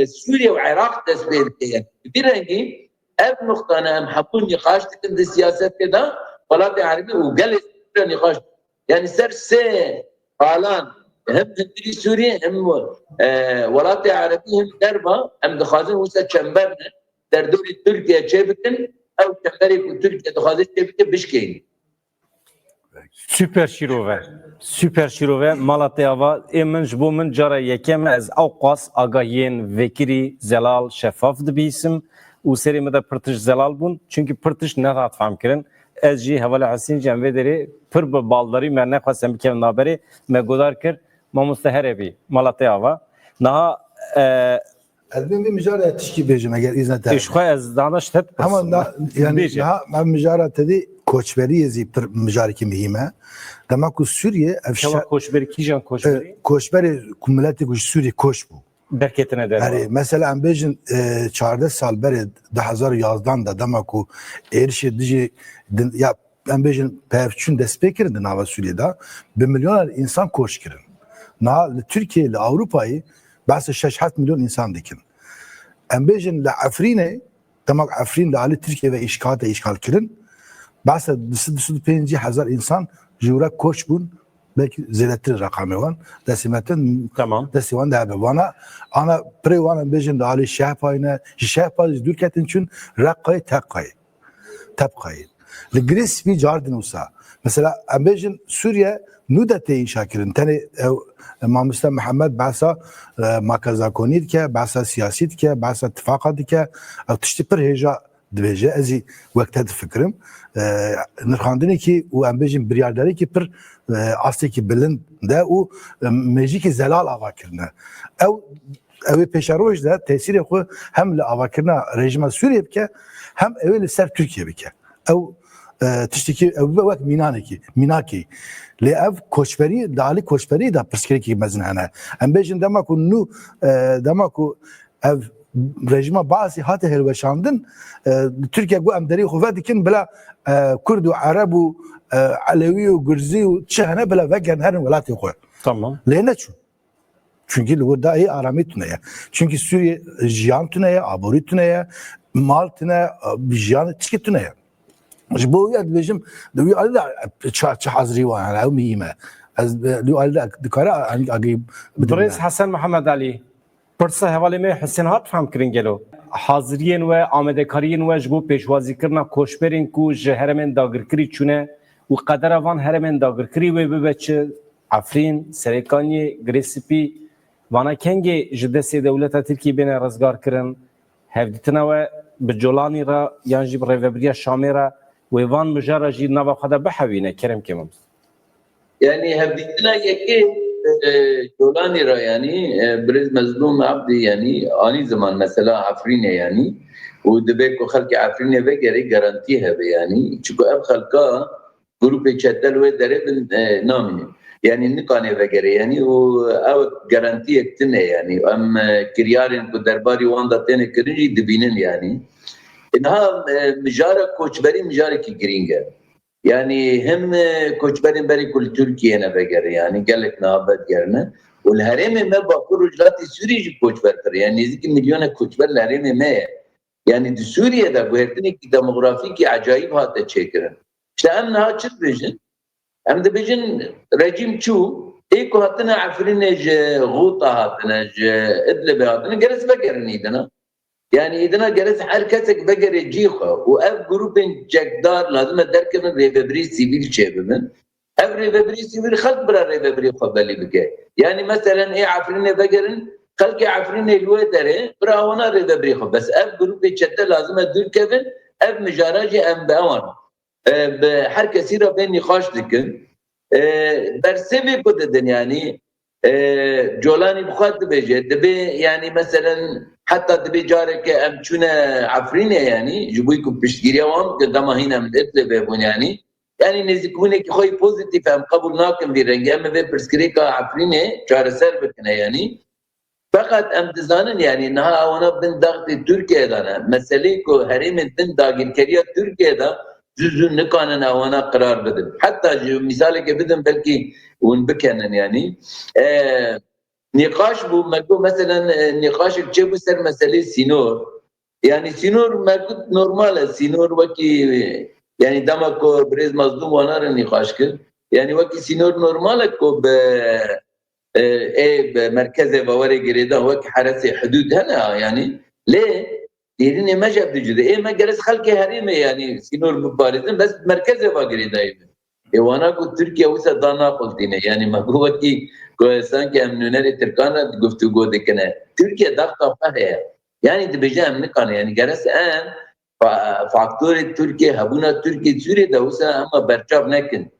سوريا وعراق تسبيل يعني بيرنجي اب نقطه انا محطون نقاش تكن السياسات كده بلاد عربي وجلس نقاش يعني سر سي قالان هم في سوريا هم ولاد عربي هم دربه هم دخازن وسط شمبرنا در دولة تركيا شبكن او تختلف Türkiye dixwaze tepki bişkeyin. Süper şirove. Süper şirove. Malatya va emin ji bo min cara yekem ez awqas agahiyên vekirî zelal şeffaf dibîsim û serê me de pirtiş zelal bûn. Çünkü pirtiş nehat fehm kirin. Ez jî hevala Hesîn cem vê derê pir bi baldarî me nexwestem bikevin naberê me godar kir mamoste herêbî Malatya va. Niha البين بمجارة تشكي بيجي مجال إذا تعرف. İşxwe ez danaş tet. Ama yani daha مجارة تدي koçberi yazı bir مجارة ki mühime. Demek ki Suriye Şeva koçberi kijan koçberi. Koçberi kumulati kuş Suriye koç bu. Berketine der. Yani mesela em bejin 14 sal beri 2011'dan da demek ki erişe dici ya em bejin pevçün despekir de nava Suriye'de 1 milyon insan koç kirin. Na Türkiye ile Avrupa'yı بس 6 milyon insan dikin. Em bejin la Afrin'e demek Afrin de ali Türkiye ve işgal kirin. Bas 25,000 insan jura koç bun belki zeylettir rakamı var. Desimetin Tamam. desivan da abi. Vana ana pre vana bejin da ali şehpayına şehpayız dürketin için rakkayı tekkayı. Tepkayı. Li gris bir cardin olsa. Mesela bejin Suriye nudete şakirin. Tane Mamusta Muhammed bahsa makazakonid ke, bahsa siyasit ke, bahsa ittifaqat ke. Tişti per heja dibêje ez ê wekte difikirim nirxandinê ki û em bêjin biryardarî ki pir astekî bilind de û mejîkê zelal avakirine. Ew ê pêşeroj de tesîrê xwe hem li avakirina rejima Sûriye bike hem ew ê li ser Tirkiye bike. Ew tiştekî ew bibe wek mînakê. Lê ev koçberî, dalî koçberî da pirsgirêkî mezin hene. Em bêjin dema ku nû dema ku ev rejima bazı hate helveşandın Türkiye bu em derî xwe dikin bila Kurd û Arab û Alevi û Gürzi û çihene bila vegerin herin welatê xwe. Tamam. Lê neçûn. Çünkü li da ê aramî tune ye. Çünkü Suriye jiyan tune ye, aborî tune ye, mal tune, jiyan çikî tune ye. Ji bo wî dibêjim di wî alî de çi hazirî wan hene ew mîme. Ez li alî de dikare agî Birêz Hesen Muhammed Ali. Pirsa hevalê me Hüseyin hat fehm kirin gelo. Haziriyên we amadekariyên we ji bo pêşwazîkirina koçberên ku ji heremên dagirkirî çûne û qedera van heremên dagirkirî wê bibe çi Efrîn, Serêkaniyê, Girêsipî vana kengê ji destê dewleta Tirkiyê bêne rizgar kirin. Hevdîtina we bi Colanî re yan jî bi rêveberiya Şamê re wê van mijara jî nava xwe de bihewîne kerem kemam. Yani hevdîtina yekê Jolani ra yani Brez Mezlum Abdi yani ani zaman mesela Afrin'e yani u dibe ku xelkê Afrin'e vegere garanti hebe yani çünkü ev xelka grupê çetel ve derebin namine yani nikane vegere yani u ev garantiyek tune yani em kiryarên ku derbarî wan da têne kirin jî dibînin yani inha mijara koçberî mijarekî girîng e. Yani hem koçberin beri kul Türkiye'ne vegere yani gelek nabet yerine ul hereme me bakur uclati Suriye koçber yani niziki milyona koçber hereme me yani Suriye'de bu etnik demografik acayip hatta çekirin. İşte hem ne çıt bejin hem de bejin rejim çu eko hatına Afrin'e Ghuta hatına İdlib'e hatına gerisi vegerin idina. Yani idina gerisi herkese vegere ciha u ev grupin cekdar lazım ederken revebri sivil çevimin. Ev revebri sivil halk bira revebri xabali bike. Yani mesela Afrin'e vegerin halk Afrin'e lüe dere bira ona revebri xab. Bes ev grupin çette lazım edir kevin ev mijaracı em beavan. Herkesi ra ben nikaş dikin. Bersevi bu dedin yani Jolani buxat dibêje dibe yani mesela hatta dibe careke em çûne Efrînê yani ji bo ku piştgiriya wan ki dema hîn em Idlibê bûn yani nêzîkbûnekî xwe pozitif em qebûl nakin vê rengî em ê vê pirsgirêka Efrînê çareser bikine yani fakat em dizanin yani niha wana bin daxtê Tirkiyeyê ne meselê ku herêmên bin dagirkeriya Tirkiyeyê cüzün nikanin wana karar bidin. Hatta misaleke bidin belki un bikenin yani. Nikaş bu mekbu mesela nikaş çe bu ser mesele sinor. Yani sinor mekbu normal sinor vaki yani dama ko brez mazlum vanar nikaş kir. Yani vaki sinor normal ko be merkeze vavare gireda vaki harase hudud hana yani le yerine mecab dücüde me geres halke herime yani sinor mübarizin bes merkeze va giredayım. Wana ku Türkiye usa dana qultine yani magwa ki sanki emnuneri Türkana guftugô dikine. Türkiye dakta he. Yani dibêje ne kan yani geres em faktörü Türkiye habuna Türkiye Suriye'de usa ama berçav nekin.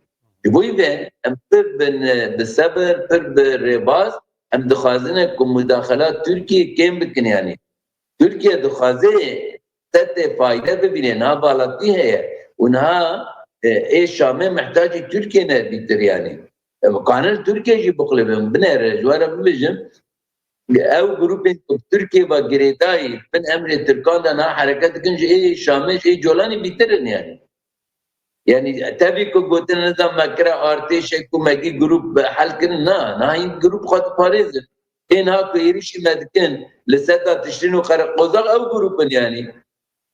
Bu ve em pir bin sabır pir bir baz em dixwazine ku müdahalat Türkiye kem bikin yani. Türkiye dixwaze sette fayda bibîne nabalatî heye unha Şam'e muhtaç Türkiye ne bitir yani. Kanal Türkiye jî bixwebin binêre ji were bibêjim ew grupên Türkiye ve girêdayî bin emrê Tirkan de na hereket dikin ji Şam'e Colanî bîtirin yani. Yani tabii ki gotin nizam mekre artêşek ku mekî grup hel kirin na hîn grup xwe diparêzin. İnha ku êrişî me dikin li seta tiştîn û qereqozaq ew grupin yani.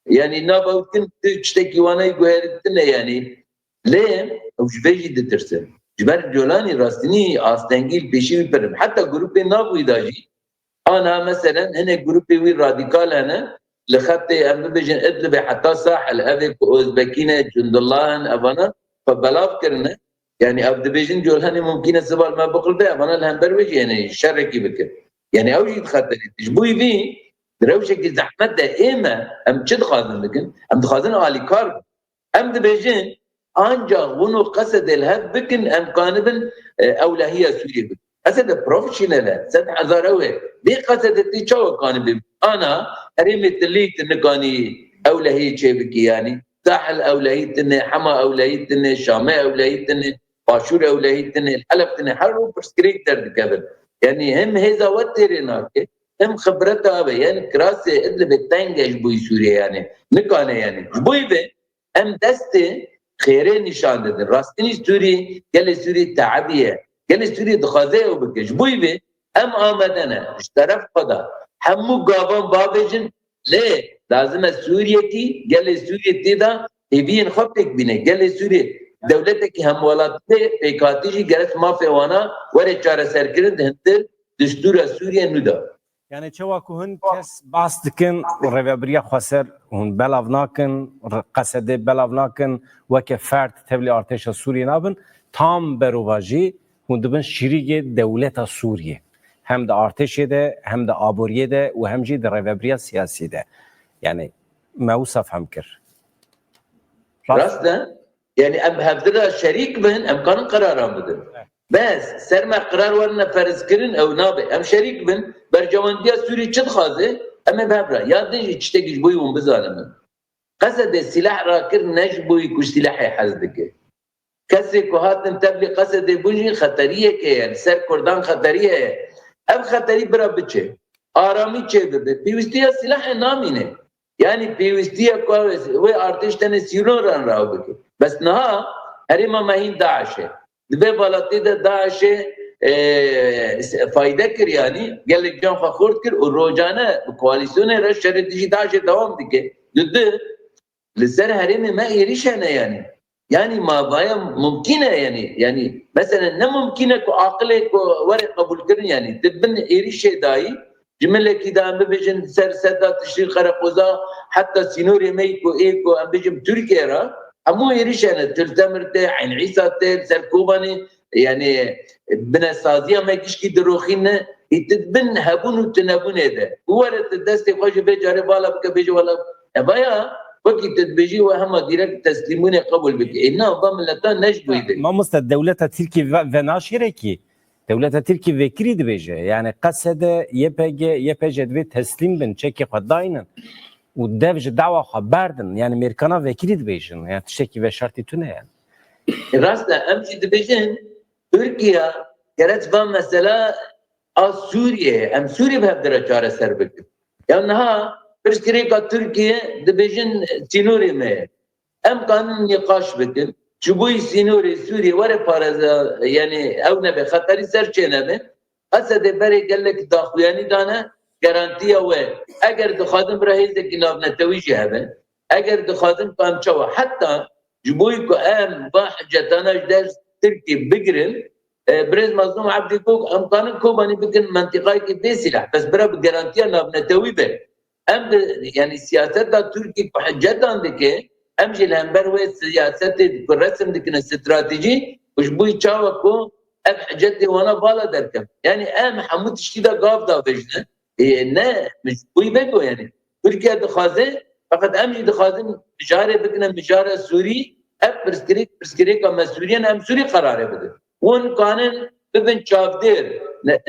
Yani nabawtin tiştekî wanayî guherîtine yani. Lê ew ji vê jî ditirsin. جبر جولانی راستنی آستنگیل پیشی بپرم حتی گروپ نابوی داجی انا مثلا هنا جروب وي راديكال هنا لخط ام بيجن ادلب حتى ساحل افيك اوزبكينا جند الله ابانا فبلاف كرنا يعني اب ديفيجن جول هني ممكن الزبال ما بقول بها ابانا الهم بروج يعني شركي بك يعني اوجي خاطر تجبوي في دروشك زحمه دائمه ام تشد خازن لكن ام خازن علي كار ام ديفيجن انجا ونو قصد الهب بكن ام كانبن اولهيه سوريا بك قصد بروفيشنال سد حزاروي دي قصد تيشو كان بي انا اريمت اللي تنقاني اولهيه شبكي يعني ساحل اولهيه تن حما اولهيه تن شامي اولهيه تن باشور اولهيه تن الحلب تن حرو برسكريك درد كبل يعني هم هذا وتريناك هم خبرتها يعني كراسه ادلب التنجش بوي سوريا يعني نقانه يعني بوي به ام دسته خيري نشان دادن راستني سوري قال سوري تعبيه قال سوري دخازه وبكش بوي به ام آمدنه اشترف خدا همو قابان بابجن ليه لازم سوريا كي قال سوريا تيدا هبين خبتك بينه قال سوريا دولتك هم ولاتي بيكاتيجي قالت ما في وانا وري چاره سركرند هنتر دستور سوريا نودا يعني چوا کو هن کس باس دکن رهبریا خسر هن بلاو ناکن قصد بلاو ناکن وک فرد تبلی ارتش سوریه نابن tam berovaji hûn dibin şîrîgê dewleta Sûriye. Hem de artêşê de, hem de aboriyê de û hem jî di rêveberiya siyasî de. Yani me wisa fehm kir. راستا يعني ام هفدرا شريك بهن ام كانوا قرارا بدن بس سر ما قرار ورنا فرز كرن او نابي ام شريك بهن برجوانديا سوري چد خازه ام بهبرا ياد نجي چتگيش بوي ون بزانم قصد السلاح راكر نج بوي كش سلاح حزدك كسي كوهاتن تبلي قصد بوجي خطريه كي يعني سر كردان خطريه ام خطري برا بچه آرامی چه بده پیوستیا سلاح نامینه yani پیوستیا کوس و ارتش تن سیرون ران راو بکی بس نه هریما مهین داعشه دبه بالاتي ده داعشه فایده کر yani gelip can fakir kir o rojane koalisyona ra şeridiji dاعشه devam dike dedi لسر هرمي ما يريشنا يعني ما بايا ممكنه يعني مثلا نه ممكنه كو عقلك ورق قبول كرن يعني تبن يريش داي جمله كده ام بيجن سر سدا تشريق قرقوزا حتى سينوري ميكو ايكو ام بيجن تركيا را امو يريشنا تلتمرت عين عيسى تل سركوباني يعني بنا سازيه ما يكش كي دروخين يتبن هبون وتنبون ده هو الدست خوش بيجاري بالا بك بيجي ولا بايا وقت تدبيجي وهم ديركت تسليمون قبول بك انه ضمنتان نجبو يدك ما مست الدولة تركي و ناشركي دولة تركي وكري دبيجه يعني قصد يبج دوي تسليم بن تشكي قداينن ودفج دعوة خبردن يعني ميركانا وكري دبيجن يعني تشكي و شرطي تونه يعني راستا امشي دبيجن تركيا كانت بان مثلا سوريا ام سوريا بهدرا چاره سر بك يعني ها برشكريكا تركيا دبيجن سينوري ما ام قانون نقاش بكن جبوي سينوري سوري ورا بارزا يعني او نبي خطري سرچه نبي اسد بري قال لك داخلياني دانا جارانتيا و اگر دخادم رئيس كناب نتويجي هبه اگر دخادم قام چوا حتى جبوي كو ام بحجتانا درس تركي بقرن بريز مظلوم عبد كوك ام قانون كوباني بكن منطقه كي بسلاح بس برا بجارانتيا ناب نتوي به ام يعني سياسات تركي بحجتان دكه امجي الهمبر و سياسات الرسم دكنا استراتيجي وش بوي تشاوكو اب حجتي وانا بالا دركم يعني ام حمود تشتيدا قاف دا بجنه نه مش بوي بگو يعني تركيا دخازه فقط امجي دخازه مجاره بكنا مجاره سوري اب برسكريك اما سوريان ام سوري قراره بده وان قانون ببن چافدير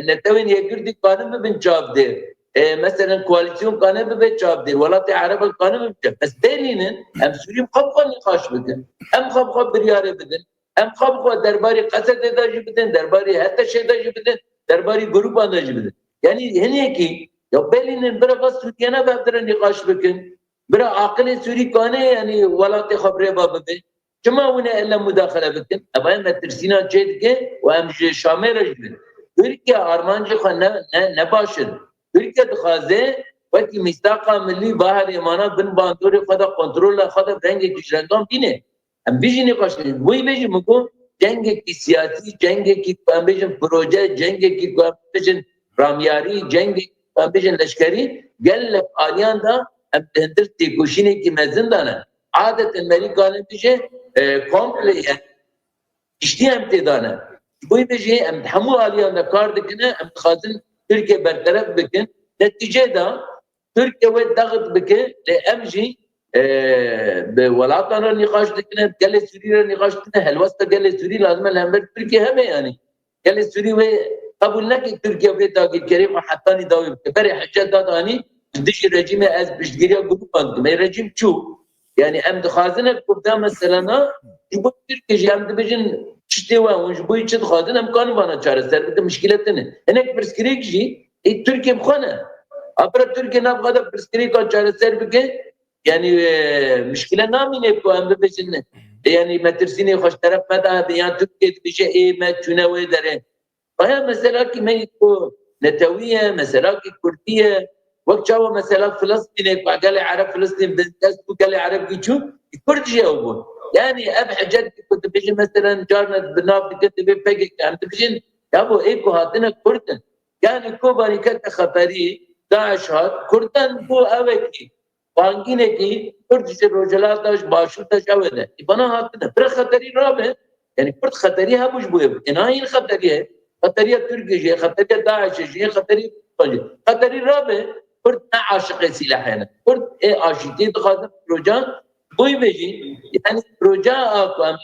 نتوين يگردي قانون ببن چافدير مثلا كواليسيون قانون ببن چافدير ولات عرب القانون ببن بس بينين ام سوري مخبخه نقاش بدن ام خبخه برياره بدن ام خبخه درباري قصد داجي بدن درباري حتى شي داجي بدن درباري جروب داجي بدن يعني هنيكي يا بينين برا بس سوريانا بهدر نقاش بكن برا عقل سوري كان يعني ولات خبره بابه كما هنا الا مداخله بكن ابا ما ترسينا جيدك وام شامل رجل تركيا ارمانجي خنا نباشد تركيا دخازه وقتی مستاقا ملی باهر ایمانا بن باندور خدا کنترل خدا رنگ کشرندان بینه هم بیجی نقاش کنید بوی بیجی مکو cengeki siyasi, cengeki kuambejin proje, cengeki kuambejin ramyari, cengeki kuambejin leşkeri gellek aliyan da em tendir tekuşine ki mezindana adeten Amerika'nın bir şey komple yani İşte em tedane. Bu bir şey em hamu aliyanda kardikine em khazin Türkiye bertaraf bikin. Neticede Türkiye ve dağıt bikin le emji be velatana nikaş dikine gele Suriye nikaş dikine helvasta gele Suriye lazım elhamber Türkiye hem yani. Gele Suriye ve kabul ki Türkiye ve dağıt kerim hatta ni davi beri hacca dadani dişi rejime ez bişgiriya grup andım. Rejim çu. Yani em khazine kurda mesela bu Türkiye em de bejin çiftli var. Bu için khazine em kanı bana çareser bir de müşkiletini. Enek perskiri kişi Türkiye khana. Apra Türkiye ne kadar perskiri ka çareser bir ke yani müşkile namine ko em de bejin yani metirsini hoş taraf meda yani Türkiye bir şey metüne ve dere. Baya mesela ki me ko netawiye mesela ki Kürdiye وقت جاوا مثلا فلسطين قال عرب فلسطين بالناس قال عرب يجوا كرد جاوبوا يعني ابح جد كنت بيجي مثلا جارنا بناف كنت بيجي عم تبجين يا ابو ايكو هاتنا كردن يعني كوباني كانت خبري داعش هات كردن بو اوكي وانجينه كي كرد رجلات داش باشو داش اوله بنا هاتنا بر خطري رابه يعني كرد خطري هبوش بو اناي الخطري خطري تركي خطري داعش خطري رابه Kurd ne aşık silahına. Kurd aşıklığı dıkhadı proje boy beji yani proje akam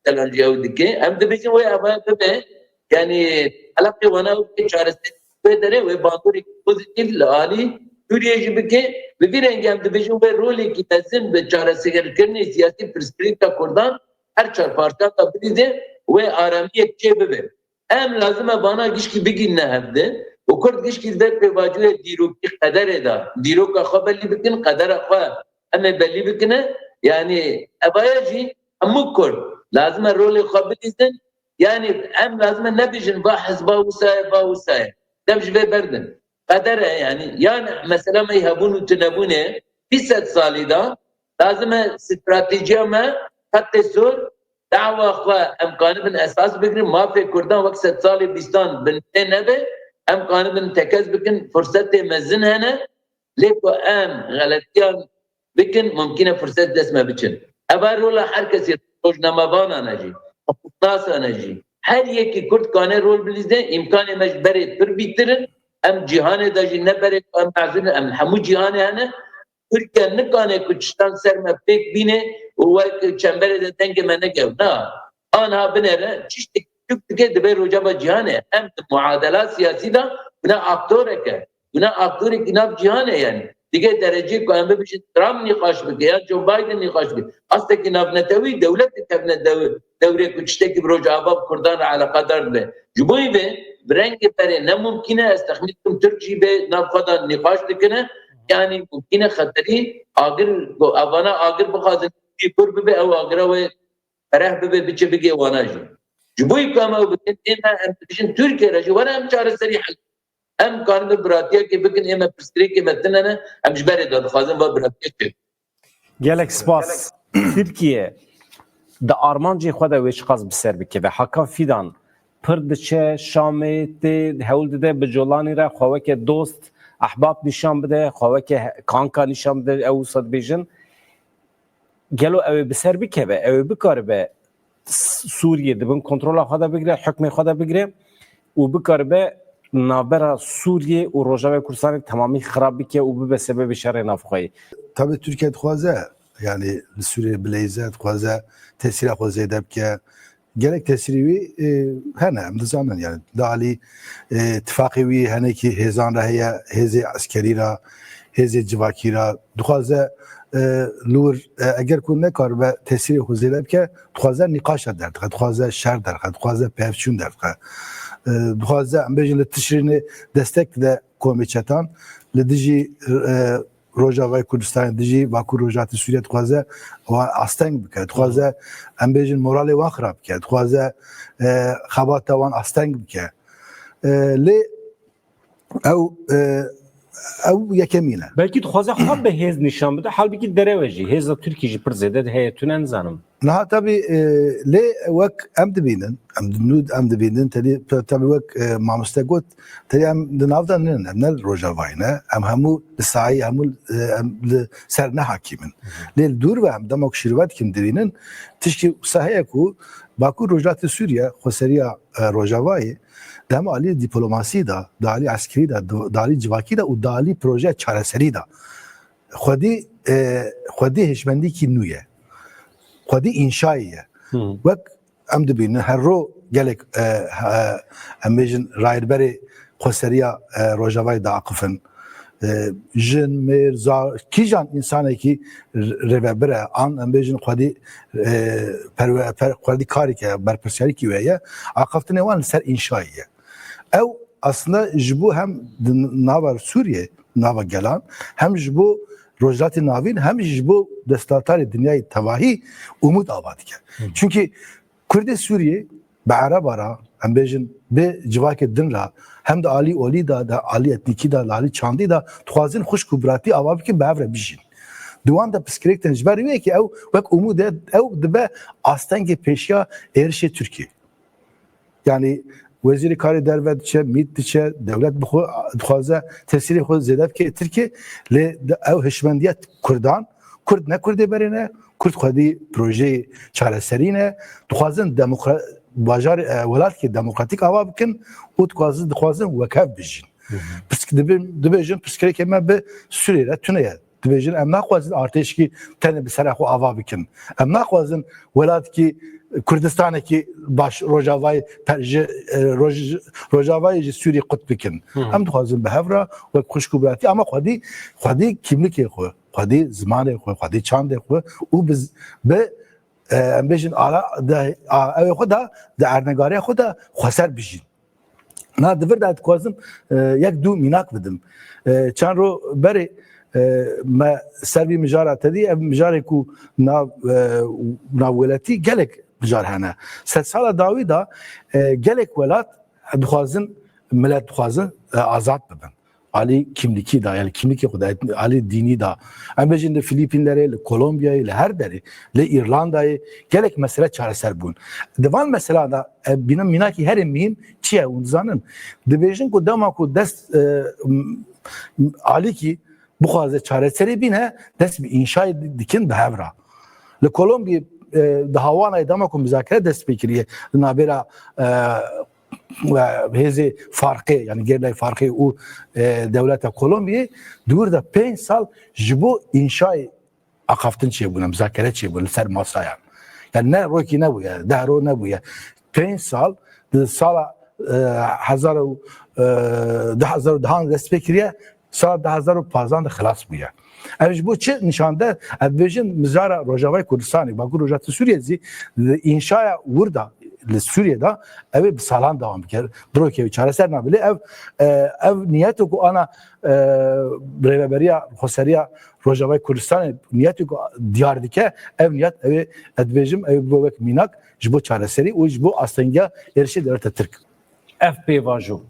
talan cevdike hem de beji ve ama tabi yani alakı wana ve çaresi ve dere ve banduri pozitif ali Türkiye gibi ki ve bir engem de beji ve rolü ki tezin ve çaresi gerçekten siyasi perspektifte Kurdan her çar parça da bize ve aramiye çebebe hem lazım bana gişki bir ne hevde وكرد قش كذبت بواجهه ديروك قدر دا ديروك أخا بلي بكن قدر أخا أما بلي بكنا يعني أبايجي أمو كرد لازم الرول يقابل إذن يعني أم لازم نبيجن باحث باوساي دمش في بردن قدر يعني مثلا ما يهبون وتنبونه في 7 سالي دا لازم استراتيجية ما خط الزور دعوة أخا أمكان بن أساس بكري ما في كردان وقت 7 سالي بيستان بنتين نبي ام قانون تكز بكن فرصة مزن هنا ليكو ام غلطيان بكن ممكن فرصة دسمة بكن ابارولا هر کسی روزنامه بانا نجی ناس نجی هر یکی کرد کانه رول بلیزده امکان مجبری پر بیترن ام جهان داجی نبره ام معذور ام همو جهان هنه ترکیه نکانه کچستان سرمه پیک بینه و چنبره ده تنگ منه گو نا آنها بنره چیشتی Türkiye de bir hocam cihane hem muadalat siyasi da buna aktöreke buna aktörek inaf cihane yani diğer derece ko hem bir şey Trump nikaş bike ya Joe Biden nikaş bike aslında ki navnetevi devlet tebne devre küçteki bir hocam Kurdan ala kadar be juboy be brengi pere ne mümkine estahmitum Türkçe be nafkadan nikaş dikene yani mümkine hatari agir avana agir bakazın bir kurbe be ev agira ve ferah be biçe bige vanajı جبوي كما بكن إما أم تبشين تركيا رجع ولا أم شعر السريح أم كانوا براتيا كي بكن إما برستري كي مثلنا أم جبري ده خازن براتيا كي Gelek spas Türkiye da Armancı xoda ve çıkaz biser bike ve Hakan Fidan pırdıçe Şam'te hevlde de bejolani ra xoveke dost ahbab nişan bide xoveke kanka nişan bide evsad bejin gelo ev biser bike ve ev bikar be Suriye dibin kontrola xada bigire, hükmê xada bigire û bikaribe navbera Suriye û Rojava Kurdistanê temamî xirab bike û bibe sebebê şerê navxweyê. Tabii Türkiye dixwaze yani Suriye bileyze dixwaze tesîra xwe zêde bike. Gerek tesîrî wî hene em dizanin yani dalî tifaqê wî henekî hêzan re heye hêzê eskerî ra hêzê civakî ra dixwaze لور اگر کو نکاربه تاثیر خوزیده که دخوازه نقاش درد دخوازه شر درد دخوازه پفچون درد دخوازه ام بجن لتشرین دستک ده کومیچتان لدیجی روجاوای کردستان دیجی باکو روجات سوریه دخوازه و استنگ بکه دخوازه ام بجن مورال وان خراب که دخوازه خبات وان استنگ بکه لی او یکمینه belki dixwaze xwe be hêz nîşan bide halbuki derewejî hêza Tirkiye jî pir zêde heye tu ne nizanim نها تبي لي وك ام دبينن ام دنود ام دبينن تبي وك مع مستقوت تبي ام دنافدا من الروجافاينا ام همو السعي همو سرنا حاكمن لي الدور و ام دمك شروات كم دبينن تشكي صحيحكو باكو روجات سوريا خسريا روجافاي دام علي دبلوماسي دا دالي عسكري دا دالي جواكي دا ودالي بروجه چارەسەری دا خودی هشمندی کی نویه خودی انشائیه وقت ام دبین هر رو گلک ام بیجن رایدبری خسریا روجاوای دا عقفن جن مرزا کی جان انسانی کی رببره آن ام بیجن خودی کاری که برپرسیاری کی ویه عقفتن وان سر انشائیه او aslında jbu hem navar Suriye nava gelan hem jbu rojati navin hem jbu destatarı dünyayı tevahi umut avadike. Çünkü Kürdi Suriye be Arabara hem bejin be civake dinra hem de Ali Oli da Ali etniki da Ali Çandi da tuhazin hoş kubrati avabike bevre bijin. Duan da psikolojik tecrübe ki ev vek umut ev de aslında peşya erişe Türkiye. Yani وزیر کاری دروازه چه میت چه دولت بخوازه تسریع خود زیاد که ترکیه ل او هشمندیت کردان کرد نه کردی برینه کرد خودی پروژه چارەسەرینه دخوازن دموکرات باجار ولات که دموکراتیک آوا بکن و دخوازن وکاف بجین پس دبیجن پسکری که ما به سوریه تونه دبیجن ام نخوازن ارتش کی تنه به سر خو آوا بکن ام نخوازن ولات کی Kürdistan'a ki baş Rojavay'ı Suriye kutbikin. Hem duhazın behevra ve kuşkubrati ama khadi kimlik ekho, khadi zaman ekho, khadi çand ekho. O biz be ambejin ala da ekho da ernegari ekho da xaser bijin. Na devir da tkazım yak du minak bidim. Çan ro beri ma servi mijara tadi ev mijare ku na welati gelek بجار هنه ست سال داوی دا گلک ولات دخوازن ملت دخوازن آزاد ببن علی kimliki da yani kimlik خود علی dini da ambejinde Filipinlere, Kolombiya'yı, her deri, İrlanda'yı gelek mesele çareser bun. Devan mesela da benim minaki her emiyim çiye unzanın. Debejin ko dama ko dest Ali ki bu kadar çareseri bine dest bir inşa dikin behevra. Le Kolombiya دهوانه ادامه کو مذاکره دست بکریه نابرا و هزی فرقی یعنی گرلای فرقی او دولت کولومبیا دور da 5 سال جبو انشای اقافتن چه بونه مذاکره چه بونه سر masaya yani ne roki ne bu ya daro ne bu ya 5 سال سال 2010 دست بکریه سال 2015 خلاص بویا Ev bu çi nişanda evvejin mizara Rojavay Kürdistan'ı bakı Rojatı Suriye'zi inşaya vurda Suriye'de ev salan devam eder. Brokevi çareser nabili ev niyeti ku ana reveberiya Hoseriya Rojavay Kürdistan'ı niyeti ku diyardike ev niyet ev evvejim ev bu vek minak bu çareseri o bu aslında erişe devlete Türk. FP vaju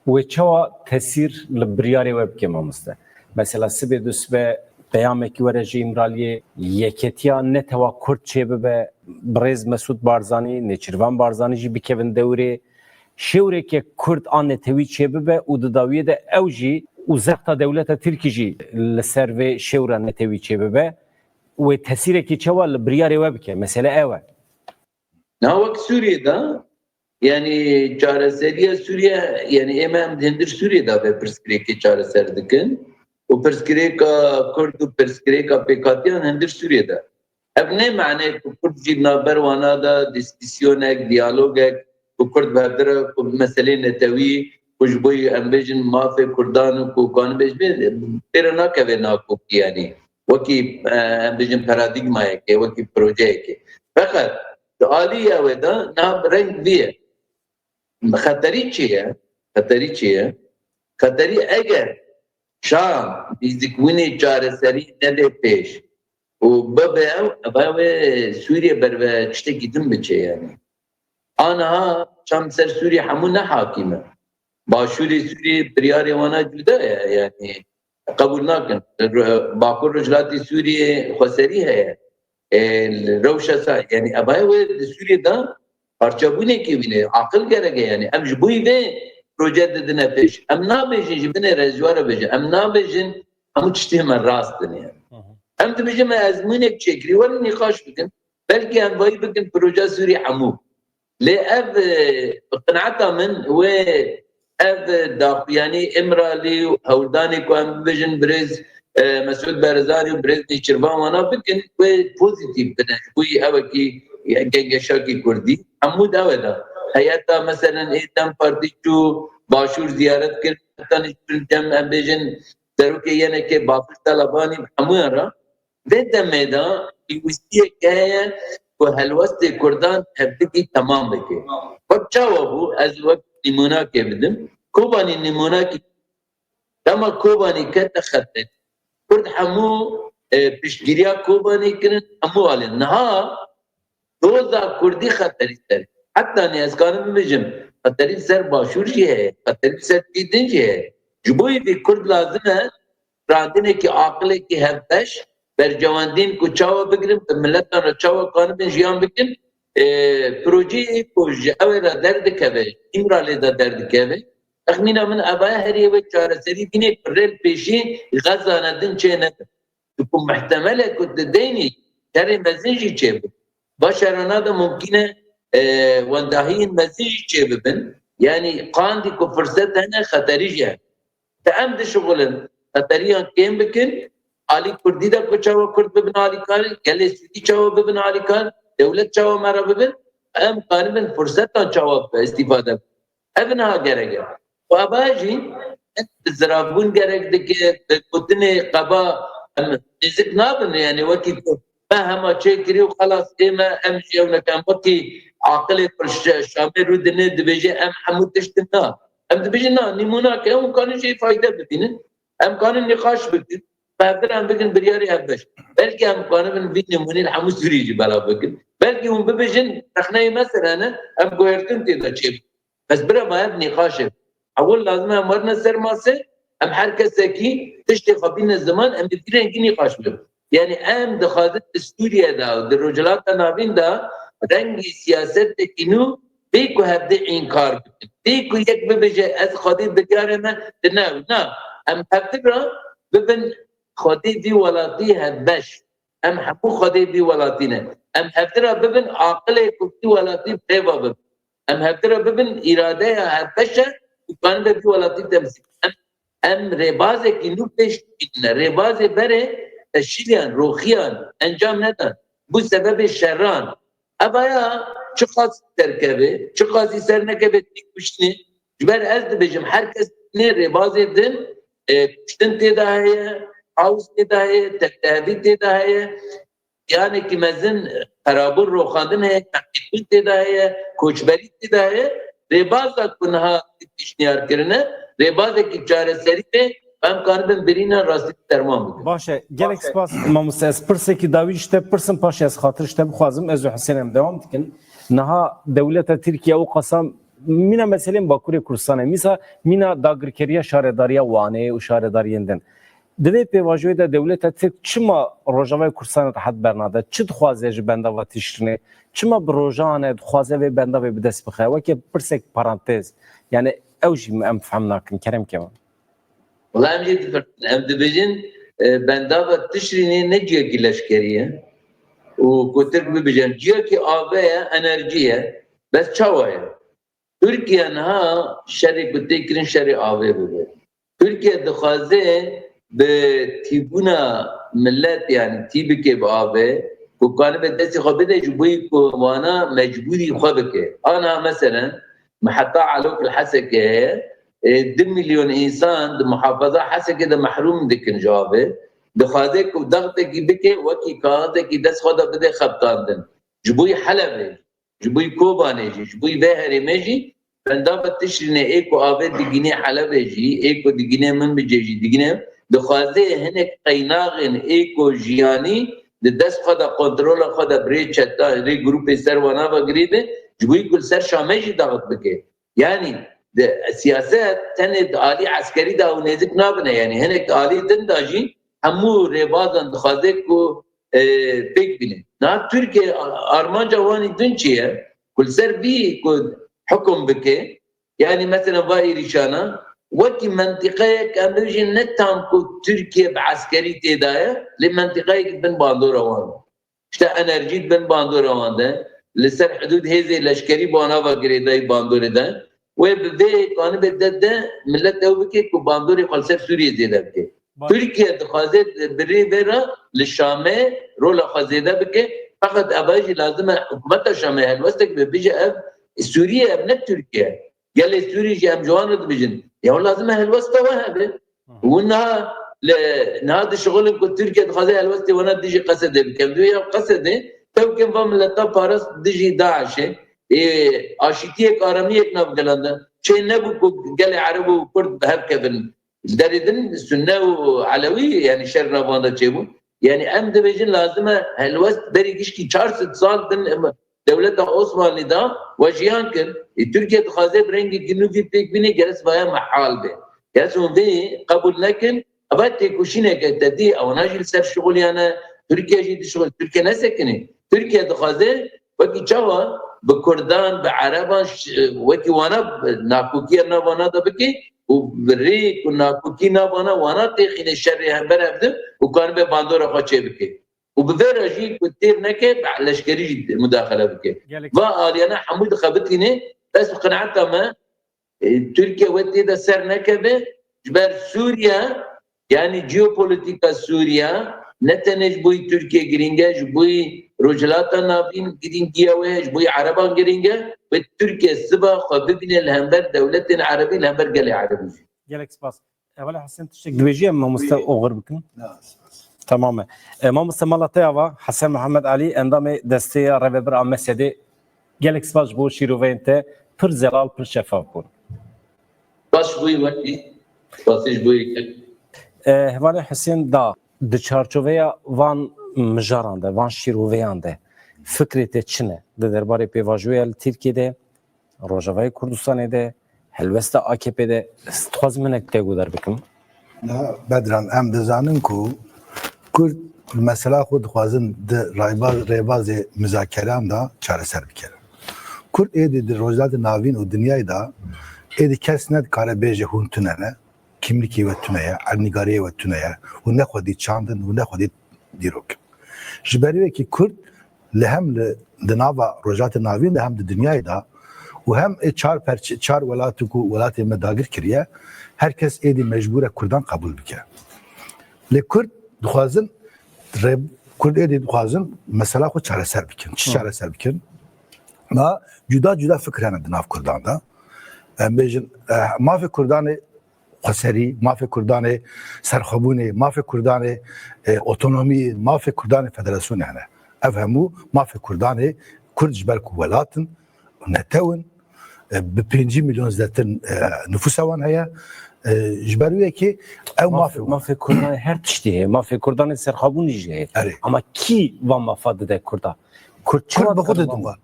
ve çava tesir libriyari web kemamızda. Mesela sibe düsbe peyameki ve rejim raliye yeketiya ne teva Kürt çebe be Brez Mesut Barzani Neçirvan Barzani ji bikevin devre şevre ke Kürt an tevi çebe be u dawiye de evji uzakta devleta Türkiye leser ve şevre ne tevi çebe be ve tesireki çeva briyare webke mesela eve. Navak Suriye'de yani çareseriye Suriye yani emem dendir Suriye'de ve perspektif çareser dikin. O perskreka Kürt o perskreka pekatiyan hendir Suriye'de. Ev ne mane ku Kürt jibna berwana da diskusyonek, diyalogek ku Kürt berdere ku mesele netevi ku jboy embejin mafe Kurdan ku kanbej be pera nakeve naku yani. Vaki embejin paradigma ke vaki proje ke. Fakat aliya ve da na renk diye. Khatari çiye? Khatari eğer Şam bizdikvini çareseri ne de peş. O bebe Suriye berve işte gidin biçe yani. Ana Şam ser Suriye hamu ne hakime. Başuri Suriye priyari wana cüda ya yani. Kabul nakin. Bakur rujlati Suriye khoseri hai. الروشة سا يعني أباي ودستوري دا parçabune ki bine akıl gereke yani em ji bu ve proje dedine peş em nabejin ji bine rezvara beje em nabejin hemû tiştî me rastin yani em dibêje me ezmûnek çêkirî werin nîqaş bikin belkî em vayî bikin proje Sûrî hemû lê ev qinaeta min wê ev daxuyanî Imralî û hewldanê ku em bibêjin Birêz Mesûd Barzanî û Birêz Nêçîrvan wana bikin wê pozîtîv bine ji bo evekî gengeşakî Kurdî hemû dewe da heyeta meselen Dem Partî çû başûr ziyaret kir tanî dem em bêjin derokê yenekê Bafir Talebanî hemûyan ra vê demê da pîwîstiyek heye ku helwestê Kurdan hevdikî temam bike wek çawa bû ez wek nîmunakê bidim Kobanî nîmunakî dema Kobanî kete xeterî Kurd hemû piştgiriya Kobanî kirin hemû alîn niha doza Kurdî xeterî ser heta ez karim bibêjim xeterî ser başûr jî heye xeterî ser dîdin jî heye ji bo vê Kurd lazim e radinekî aqilekî hevbeş bercewendîn ku çawa bigirin bi milletan re çawa kanibin jiyan bikin projeyê ku ji ew re derdikeve İmralê de derdikeve texmîna min ebaya herî wê çareserî bîne ku rêl pêşî Xezane din çê nekin ku mihtemele ku di deynî şerê mezin jî çê bin başarana da mümkün e wendahiyên mezin jî çê bibin yani qandî ku fırsat hene xeterî jî hene te em dişuxulin xeteriyan kêm bikin alî Kurdî de ku çawa Kurd bibin alîkar gelê Sûdî çawa bibin alîkar dewlet çawa me re bibin em kanibin fırsatan çawa be îstîfade bikin ev niha gerek e û ebaya jî ziravbûn gerek dike gotinê qeba em nêzik nabin yani wekî ku me hema çêkirî û xelas ême em jî ew nekin wekî aqilê pir Şamê rû dinê dibêje em hemû tiştin na em dibêjin na nîmunake em kanin jî fayde bibînin em kanin nîqaş bikin Belki em bikin biryarî hevbeş. Belki em kanibin vî nîmunî hemû Sûrî jî bela bikin. Belki hûn bibêjin texneyê meselene em guhertin têda çêbin. Bes bire me ev nîqaşê. Ewil lazim em werine ser masê em her kesekî tiştê xebîne ziman em bi vî rengî nîqaş bikin. Yani em dixwazin di Sûriyê da di rojhilata navîn da rengî siyasetekî nû bê ku hevdê înkar bikin. Bê ku yek bibêje ez xwedî biryarê me di nev na em hevdî ra bibin خودی وی ولاتی هدش ام حقوق خودی وی ولاتی نه ام هفترا ببین عاقل کوتی ولاتی پیوا ببین ام هفترا ببین اراده هدش کان به وی ولاتی تمثیل ام رباز کی نو پیش نه رباز بره تشیلیان روخیان انجام ندن bu sebebi şerran abaya çıkaz terkebe çıkazı sernekebe dikmişni cüber ez de bejim herkes ne rebaz edin kuştin tedahiye Ağız tedahiye, tehdit tedahiye, yani ki mezin karabur roxandın है, takipin tedahiye, koçberi tedahiye, rebazda kunha işniyar kirine, rebazda ki çareseri de ben kanibim birine rastlık derman. Başa, gelek spas mamusa ez pirseki davi işte pirsın paşa ez xatir işte bixwazim ez û Hüseyin devam dikin. Niha devleta Tirkiye û qasam mina meselên Bakurê Kurdistanê mîsa mina dagirkeriya şaredariya Wanê û şaredariyên din. Divê pêvajoyê de dewleta Tirk çima Rojavayê Kurdistanê te hed bernade çi dixwaze ji benda ve tiştinê çima bi rojanê dixwaze vê benda vê bi dest bixe wekî pirsek parantez yani ew jî em fehm nakin kerem keman Valla em jî em dibêjin benda ve tiştinê ne ciyekî leşkeriye û ku Tirk bibêjin ciyekî avê ye enerjî ye bes çawa ye Türkiye niha şerê ku tê kirin şerê avê bibe Türkiye dixwaze به تیبونا ملت یعنی تیب که با آبه کو کانه به دستی خواه بده جبوی کو وانا مجبوری خواه بکه آنا مثلا محطة علوك الحسكة 2 مليون إنسان ده محافظة حسكة ده محروم دكن جوابه ده خاذك وضغطك بكي وكي كاذك دس خدا بده خبطان دن جبوي حلبه جبوي كوبانيجي جبوي بهري ميجي فندافة تشريني ايكو آبه دقيني حلبه جي ايكو دقيني من بجيجي دقيني دخوازه هنک قیناغن ایکو جیانی ده دست خدا کنترول خدا بری چتا ری گروپ سروانا و گریده جوی کل سر شامجی داغت بکه یعنی ده سیاست تند عالی عسکری دا و نزک نابنه یعنی هنک عالی دن داجی همو ربازن دخوازه کو pek bilin. Na Türkiye Armanca vani dünçiye kul ser bir hukum bike yani mesela vay irişana vaki mentikaya kamrıcı ne tam ku Türkiye askeri tedaya li mentikaya ben bandora van. İşte enerji ben bandora van da لسر حدود هذه الاشكالي باناوا گریدای باندورده و به قانون بدده ملت او بکی کو باندوری خالصر سوریه زیده بکی ترکیه دخوازت بری برا لشامه رولا خازیده بکی فقط اباجی لازمه حکومت شامه هلوستک ببیجه اب سوریه اب نه ترکیه گلی سوریه جه ام جوان رد بجن یا لازمه هلوسته وهبه ونها نهاد شغل کو ترکیه دخوازه هلوسته ونا دیجی قصده بکم دویا قصده تو که با ملتا پارس دیجی داعشه آشتیه کارمیه ناب گلنده چه نبو گل عرب و کرد هب کبن دریدن سنه و علوی یعنی شر نبانده چه بود یعنی ام دبیجن لازمه هلوست بریگیش کی 400 سال دن دولت عثمانی دا و جیان کن ترکیه تخوازه برنگی جنوبی پیک بینی گرس بایا محال به گرس اون بی قبول نکن ابد تکوشینه که تدی او ناجل سر شغل یعنی ترکیه جدی شغل ترکیه نسکنه ترکیه دخوازه وکی چاوا به کردان به عربان وکی وانا ناکوکی نوانا دا بکی و بریک و ناکوکی نوانا وانا تیخین شری هم برفده و کان به باندور خواه چه بکی و به راجی کتیر نکه لشکری مداخله بکی و آلیانا حمود خبتینه بس قناعتا ما ترکیه وقتی دا سر نکه به جبر سوریا yani jeopolitika Suriye ne tenec buy Türkiye giringe buy rojlata navin giringiye ve buy Araban giringe ve Türkiye sıba xabibine lehember devletin Arabi lehember gele Arabi. Gelek spas. Evvela Hasan teşekkür edeceğim ama Mustafa oğur bükün. Tamam. Ma Mustafa Malatya ve Hasan Muhammed Ali endamı desteğe reveber amesedi. Gelek spas bu şiruvente pır zelal pır şeffaf bun. Baş buy vakti. Basış buy. Hevale Hüseyin da di çarçoveya van mijaran de, van şiroveyan de fikrete çine de derbarê pêvajoya li Tirkiyeyê Rojavayê Kurdistanê de helwesta AKP'de dixwazim hinek têgûdar bikim. Bedran em dizanin ku Kurd mesela xwe dixwazin di rêbazê müzakeran da çareser bike. Kurd êdî di rojdatê navîn û dinyayê da êdî kes ne dikare bêje hûn tune ne kimlikî ve tuneye, ernîgariyê ve tuneye û nexwedî çandin û nexwedî dîrokin. Ji berî wekî Kurd li hem di nava rojatê navîn de hem di dinyayê da û hem çar welatê ku welatê me dagir kiriye herkes êdî mecbûr e Kurdan qebûl bike. Lê Kurd dixwazin Kurd êdî dixwazin mesela xwe çareser bikin. Çi çareser bikin? Ma cuda cuda fikir hene di nav Kurdan da. Em bêjin mafê Kurdanê Xweserî, mafê Kurdanê serxwebûnê, mafê Kurdanê otonomî, mafê Kurdanê federasyonê hene. Ev hemû mafê Kurdanê Kurd ji ber ku welatin netewin bi 5 milyon zêtir nüfusa wan heye ji ber wekî ev Mafê Kurdanê her tiştî heye. Mafê Kurdanê serxwebûnî jî heye. Ama kî van mafa dide Kurda? Kurd bi xwe didin wan.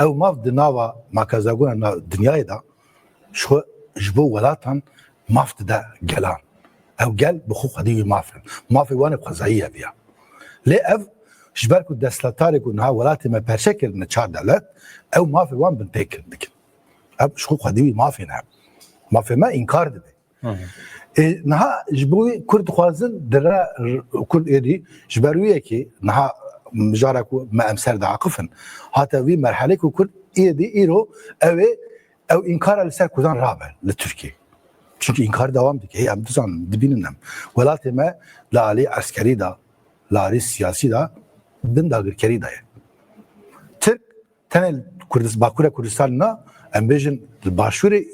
Ew maf di nava makazagona dinyayê da ji bo welatan maf dide gelan. Ew gel bi xwe xwedî wî mafin. Mafê wan ê xwezayî hebiya. Lê ev ji ber ku destletarê ku niha welatê me perçe kirine çar devlet, ew mafê wan bin pêkirin dikin. Ev ji xwe xwedî wî mafên he. Mafê me înkar dibe. Niha ji bo wî Kurd dixwazin dire Kurd êdî ji ber wî yekê niha mijara ku me em ser diaqifin. Hata wî merhelê ku Kurd êdî îro ew inkar li ser Kurdan rabe li Türkiye. Çünkü inkar devam dike. Em dizan dibînin em. Welatê me li alî askerî da, li alî siyasî da bin dagirkerî daye. Türk tenê Bakurê Kurdistanê em bêjin li başûrê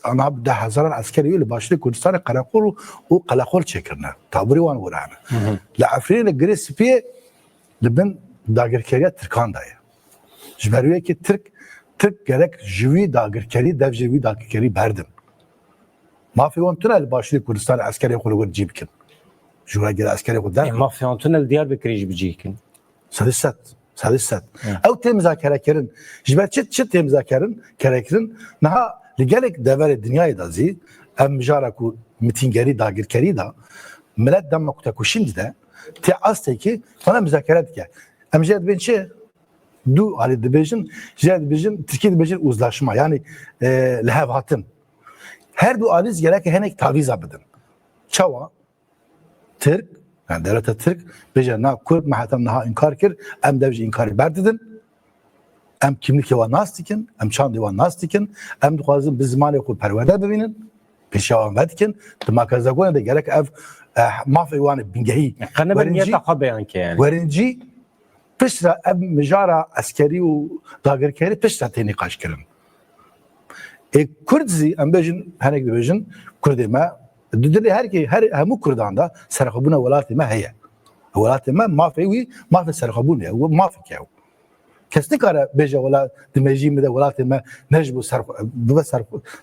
ana de hezaran askerî li başûrê Kurdistanê qeleqor û qeleqor çêkirine. Tabirî wan were hene. Li Efrînê li girê spiyê li bin dagirkeriya Tirkan daye. Ji ber wê ki Türk gerek ji wî dagirkerî dev ji wî dagirkerî berdin. Mafê wan tune li başûrê Kurdistanê askerê xwe li wir cî bikin. Ji we gere askerê xwe der. Mafê wan tune li Diyarbekirê jî bicî bikin. Sedîset. Ew tê mizakere kirin. Ji ber çi tê mizakere kirin? Niha li gelek deverê dinyayê da zî em mijara ku mitîngerî dagirkerî da millet dema ku te ku şimdi de te asteki bana müzakere dike. Em jed ben çi du ali dibejin jed dibejin Türkiye dibejin uzlaşma yani lehev hatin. Her du aliz gerek henek taviz abidin. Çava Türk yani devlete Türk beje na Kurd mahatem naha inkar kir em devji inkari berdidin. Em kimlik eva nas dikin, em çand eva nas dikin, em dixwazin bi zimanê xwe perwerde bibînin, pêşawan vedikin, di makazagona de gerek ev mafê wan ê bingehî Qene ben niyeta xwe beyan ke yani. werincî piştre ev mijara eskerî û dagirkerî piştre tê nîqaş kirin. Kurd zî em bêjin hinek dibêjin Kurdê me di dilê hemû Kurdan da serxwebûna welatê me heye. Welatê me mafê wî mafê serxwebûnê ye, mafek ye. Kes nikare bêje wela di mejî me de welatê me ne ji bo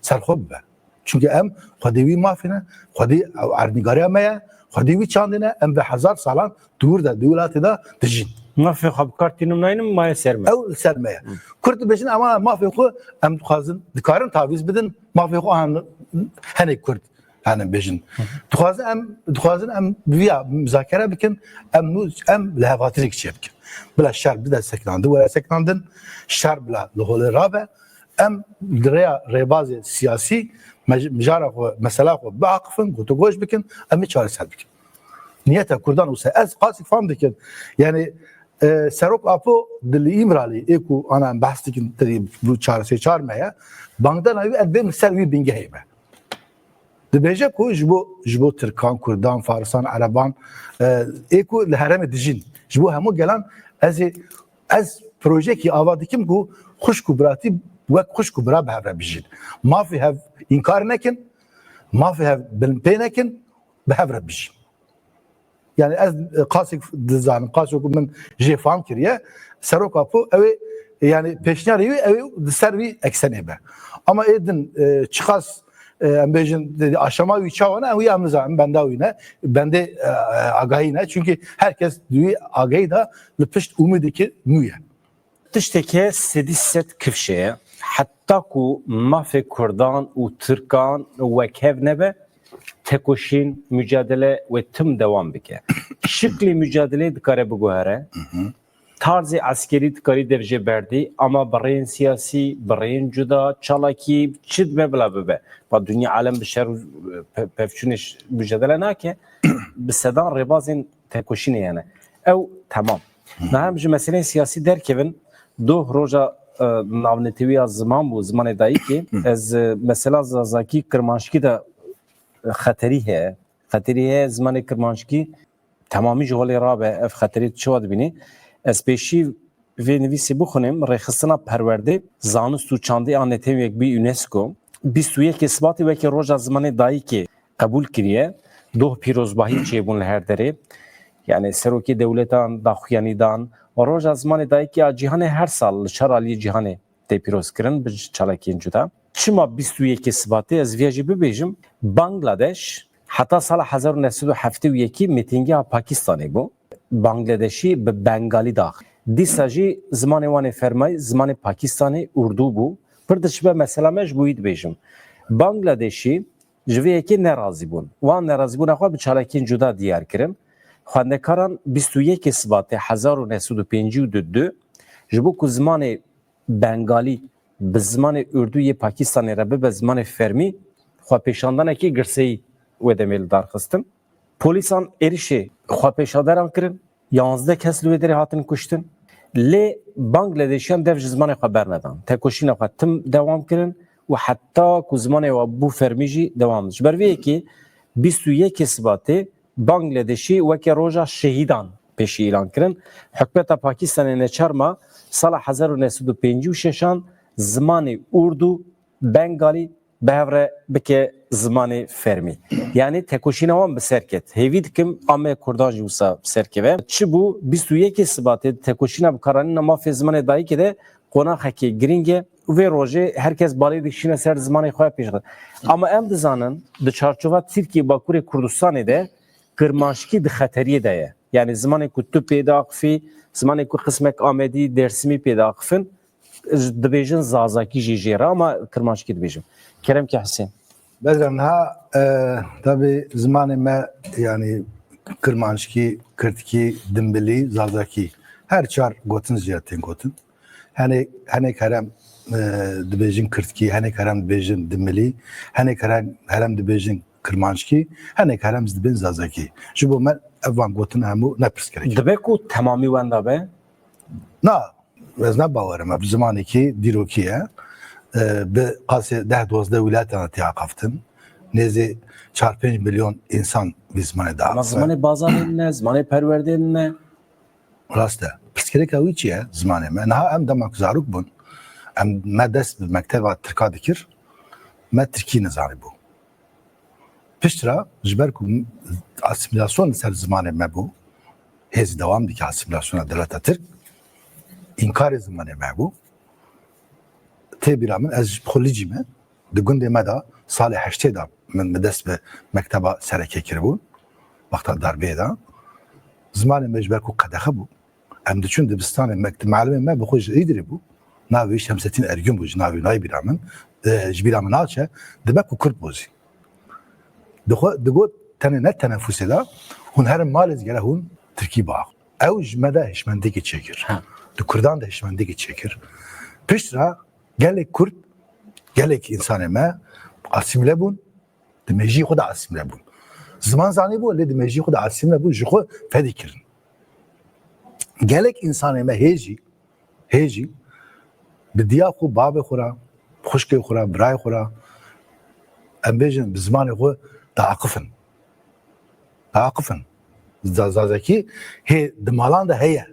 serxwe bibe. Çünkü em xwedî wî mafê ne, xwedî erdnîgariya me ye, xwedî wî çandê ne, em bi hezar salan dûr de di welatê de dijîn. Mafê xwe bi kartînim nayînim maye ser me. Ew ser me ye. Kurd dibêjin ama mafê xwe em dixwazin dikarin tavîz bidin mafê xwe hinek Kurd yani bêjin. Dixwazin em vîya müzakere bikin em lehevatirik çê bikin. Bila şer bide seknandin ve seknandin şer bila li holê rabe em rêya rêbazê siyasî mijara xwe mesela xwe biaqifin gotugoş bikin em ê çareser bikin. Niyeta Kurdan û ez qasî fam dikin yani serok apo dilî İmralî ê ku ana em behs dikin bu çaresê çar me ye bangdana wî ez bêm ser wî bingehê me. Dibêje ku ji bo Tirkan, Kurdan, Farisan, Ereban ê ku li herêmê dijîn ji bo hemû gelan ez projekî ava dikim ku xuşk û biratî wek xuşk û bira bihevre bijîn. Mafê hev înkar nekin, mafê hev bilmpê nekin, bihevre bijîn. Yani ez qasik dizanim, qasik min jê fam kiriye seroka po ew yani pêşniyarê wî ew di ser wî eksenê be. Ama êdin çiqas em bêjin aşama wî çawa ne wî em nizanim benda wî ne bendê agahî ne çünkü herkes wî agahî da li pişt umîdekî nû ye. Tişteke sedî sed kifşeye heta ku mafê Kurdan û Tirkan wekhev nebe tekoşîn mücadele ve tim devam bike. Şiklî mücadele dikare biguhere. Tarzı askeri dikari devje berdi ama bireyên siyasî, bireyên cuda, çalakî çi dibe bila bibe. Pa dünya alem bi şer pevçûnê mücadele nake bi sedan rêbazên tekoşînê yani. Ew tamam. Nahem ji meseleyên siyasî derkevin doh roja navnetîwiya ziman bû zimanê dayîkê ez mesela Zazakî Kirmanşikî de xeterî heye. Xeterî heye zimanê Kirmanşikî tamamî ji holê rabe ev xeterî çiwa dibînî. Ez pêşî vê nivîsê bixunim rêxistina perwerdê zanist û çandê a netewek bî UNESCO 21 Sibatê wekî roja zimanê dayîkê qebûl kiriye. Doh pîrozbahî çêbûn li her derê. Yani serokê dewletan daxuyanî dan roja zimanê dayîkê a cîhanê her sal li çar aliyê cîhanê tê pîroz kirin bi çalakiyên cuda. Çima 21 Sibatê ez vê jî bibêjim Bangladeş heta sala 1971 mîtingeya Pakistanê bû. Bangladeşî bi Bengalî dax. Dîsa jî zimanê wan ê fermayî zimanê Pakistanê Urdû bû. Pir diçibe mesela me ji bo wî dibêjim. Bangladeşî ji vê yekê nerazî bûn. Wan nerazîbûna xwe bi çalakiyên cuda diyar kirin. Xwendekaran 21 Sibatê 1952 ji bo ku zimanê Bengalî bi zimanê Urdûyê Pakistanê re bibe zimanê fermî xwepêşandanekî girseyî wê demê li darxistin. Polîsan êrişê xwepêşaderan kirin, 11 kes li wê derê hatin kuştin. Lê Bangladeşiyan dev ji zimanê xwe bernedan. Tekoşîna xwe tim dewam kirin û heta ku zimanê we bû fermî jî dewam. Ji ber vê yekê 21 Sibatê Bangladeşî weke roja şehîdan pêşî îlan kirin. Hikûmeta Pakistanê neçarma sala 1956 zimanê Urdû Bengalî bihevre bike zimanê fermî. Yani tekoşîna wan bi ser ket. Hêvî dikim amê Kurdan jî wisa bi ser keve. Çi bû 21 Sibatê tekoşîna bikaranîna mafê zimanê dayîkê de qonaxekê giring e. Vê rojê herkes balê dikişîne ser zimanê xwe pêşxin. Ama em dizanin di çarçova Tirkiye Bakurê Kurdistanê de Kirmanşikî di xeteriyê de ye. Yani zimanê ku tu pê diaqifî, zimanê ku qismek Amedî, Dêrsimî pê diaqifin dibêjin Zazakî jî jêra ama Kirmanşikî dibêjim. Kerem ki Hüseyin. Bezem ha tabi zamanı me yani Kırmançki, Kırtki, Dimbili, Zazaki. Her çar gotin ziyaretin gotin. Hani kerem dibêjin Kırtki, hani kerem dibêjin Dimbili, hani kerem dibêjin Kırmançki, hani kerem dibêjin Zazaki. Ji bo me evan gotin hemû nepirs gerek. Dibe ku tamamî wenda be? Na, ez ne bawerim. Ev zimanekî dîrokî ye. Bi qasê 10-12 wilayetan têya qeftin. Nêzî 4-5 milyon insan bi zimanê da. Ama zimanê bazarê ne, zimanê perwerdeyê ne? Rast e. Pirsgirêka wî çi ye zimanê me? Niha em demek zarok bûn. Em me dest bi mekteba Tirka dikir. Me Tirkî nizanî bû. Piştra ji ber ku asimilasyon ser zimanê me bû. Hêzî dewam dike asimilasyona devleta Tirk. İnkarê zimanê me bû. Tê bîra min ez ji xwe me di gundê me da salê heştê da min bi dest bi mekteba serekê kiribûn. Wexta darbiyê da. Zimanê me ji ber ku qedexe bû. Em diçûn dibistanê mealimê me bi xwe ji îdirê bû. Navê wî Şemsettin Ergün bû ji navê nayê bîra min. Ji bîra min naçe dibe ku Kurd bû zî. Digot tenê ne teneffüsê da hûn herin malê zgere hûn Tirkî bax. Ew ji me de hişmendekê çêkir. Di Kurdan da hişmendekê çêkir. Piştra gelek Kurd, gelek insanê me asimile bûn, di mejiyê xwe de asimile bûn. Ziman zanî bû lê di mejiyê xwe de asimile bûn ji xwe fedî kirin. Gelek insanê me hêjî bi diya xwe bavê xwe ra, xuşkê xwe ra, birayê xwe ra em bêjin bi zimanê xwe daaqifin. Daaqifin. Zazakî hê di malan da heye.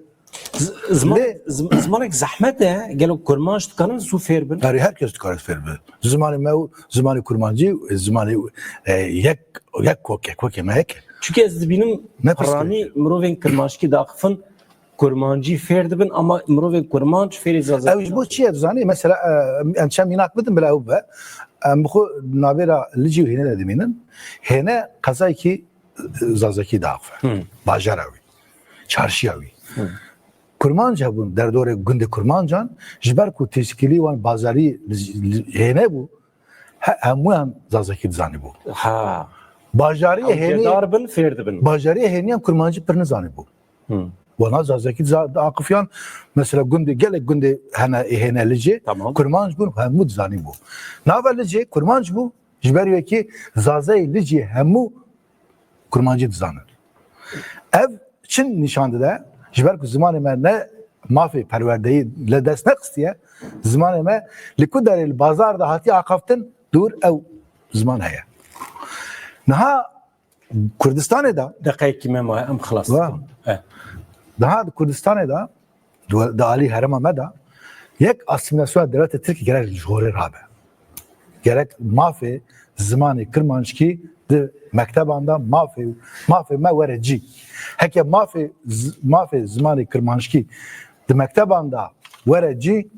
Zimanek zehmet e, gelo kurmanj dikanin zû fêr bin. Herkes dikare fêr bi. Zimanê me û zimanê kurmancî, zimanê yek kokê me heke. Çünkü ez dibînim Ne pis ranî mirovên kirmanjkî daxifin kurmancî fêr dibin ama mirovên kurmanc fêrê Ew zazakî. ji bo çi ye dizanî? Mesela em çem mînak bidin bila ew be. Em bi xwe navêra licî û hêne de dimînin. Hêne qezayekî zazakî daxife. Bajara wî. Çarşiya wî. Kurmanc hebûn derdorê gundê kurmancan ji ber ku têşkilî wan bazarî hêne bû hemûyan zazakî dizanî bû. Ha. Bajarî hênî Dar bin fêr dibin. bajarî hêniyan kurmancî pir nizanî bû. Wana zazakî daqifiyan mesela gundê gelek gundê hene hêne licê Tamam. kurmanc bûn hemû dizanî bû. Nava licê kurmanc bû ji ber wekî zazayê licê hemû kurmancî dizanin. Ev çin nîşan dide ji ber ku zimanê me ne mafê perwerdeyî li dest nexistiye zimanê me li ku derê li bazar da hatiye aqaftin dûr ew ziman heye. Niha Kurdistanê da Deqeyekî me maye em xilas Wa. dikin. Eh. Daha Kurdistanê da di alî herêma me da yek asimilasyona devletê Tirkî gerek ji horê rabe. Gerek mafê zimanê kirmanckî di mekteban da mafê me were cî. Heke mafê zimanê kirmanckî di mekteban da were cî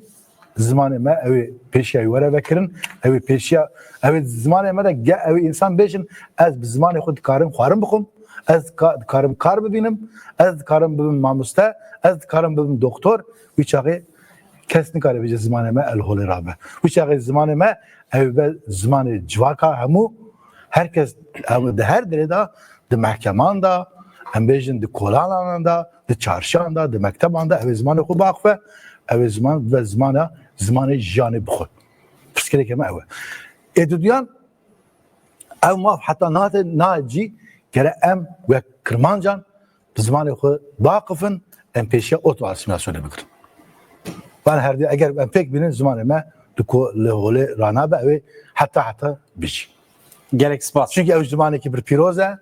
zimanê me ew ê pêşiya were vekirin, ew ê pêşiya ew ê zimanê me de ew ê insan bêjin ez bi zimanê xwe dikarim xwarin bixwim, ez dikarim kar bibînim, ez dikarim bibim mamoste, ez dikarim bibim doktor, wî çaxê kes nikare bêje zimanê me el holê rabe. Wî çaxê zimanê me ew be zimanê civaka hemû herkes di her derê da di mehkeman da em bêjin di kolanan da di çarşiyan da di mekteban da ew ê zimanê xwe biaxife, ew ê ziman ve zimanê jiyanê bixwe. Pirsgirêkê me ew e. Ê diduyan ew maf heta nahe cî gere em wek kirmancan bi zimanê xwe biaqifin em pêşiya oto asimilasyonê bikirin. Van her eger em pêk bînin zimanê me li holê ranabe ew ê heta bijî. Gelek spas. Çünkü ev zimanekî bir pîroz e,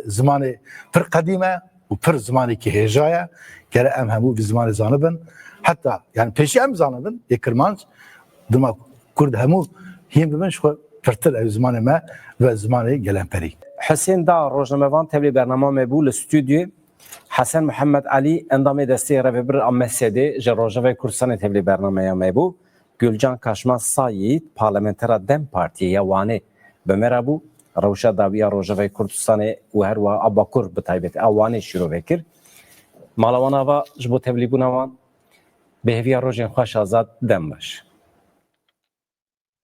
zimanê pir qedîm e û pir zimanekî hêja ye. Gere em hemû bi zimanê zanibin. Heta yani pêşî em zanibin yê kirmanc dima Kurd hemû hîn bibin ji xwe pirtir ev zimanê me ve zimanê gelenperî. Hüseyin da rojnamevan tevlî bername me bû li stûdyo. Hesen Muhammed Ali endamê destê revebir a Mesedê ji Rojavayê Kurdistanê tevlî bernameya me bû. Gülcan Kaşmaz Sayîd parlamentera Dem Partiye ya Wanê bi me re bû. Rewşa dawiya Rojavayê Kurdistanê û her wa a Bakur bi taybetî a Wanê şîrove kir. Mala wan ava ji bo tevlîbûna wan bi hêviya rojên xweş azad dem baş.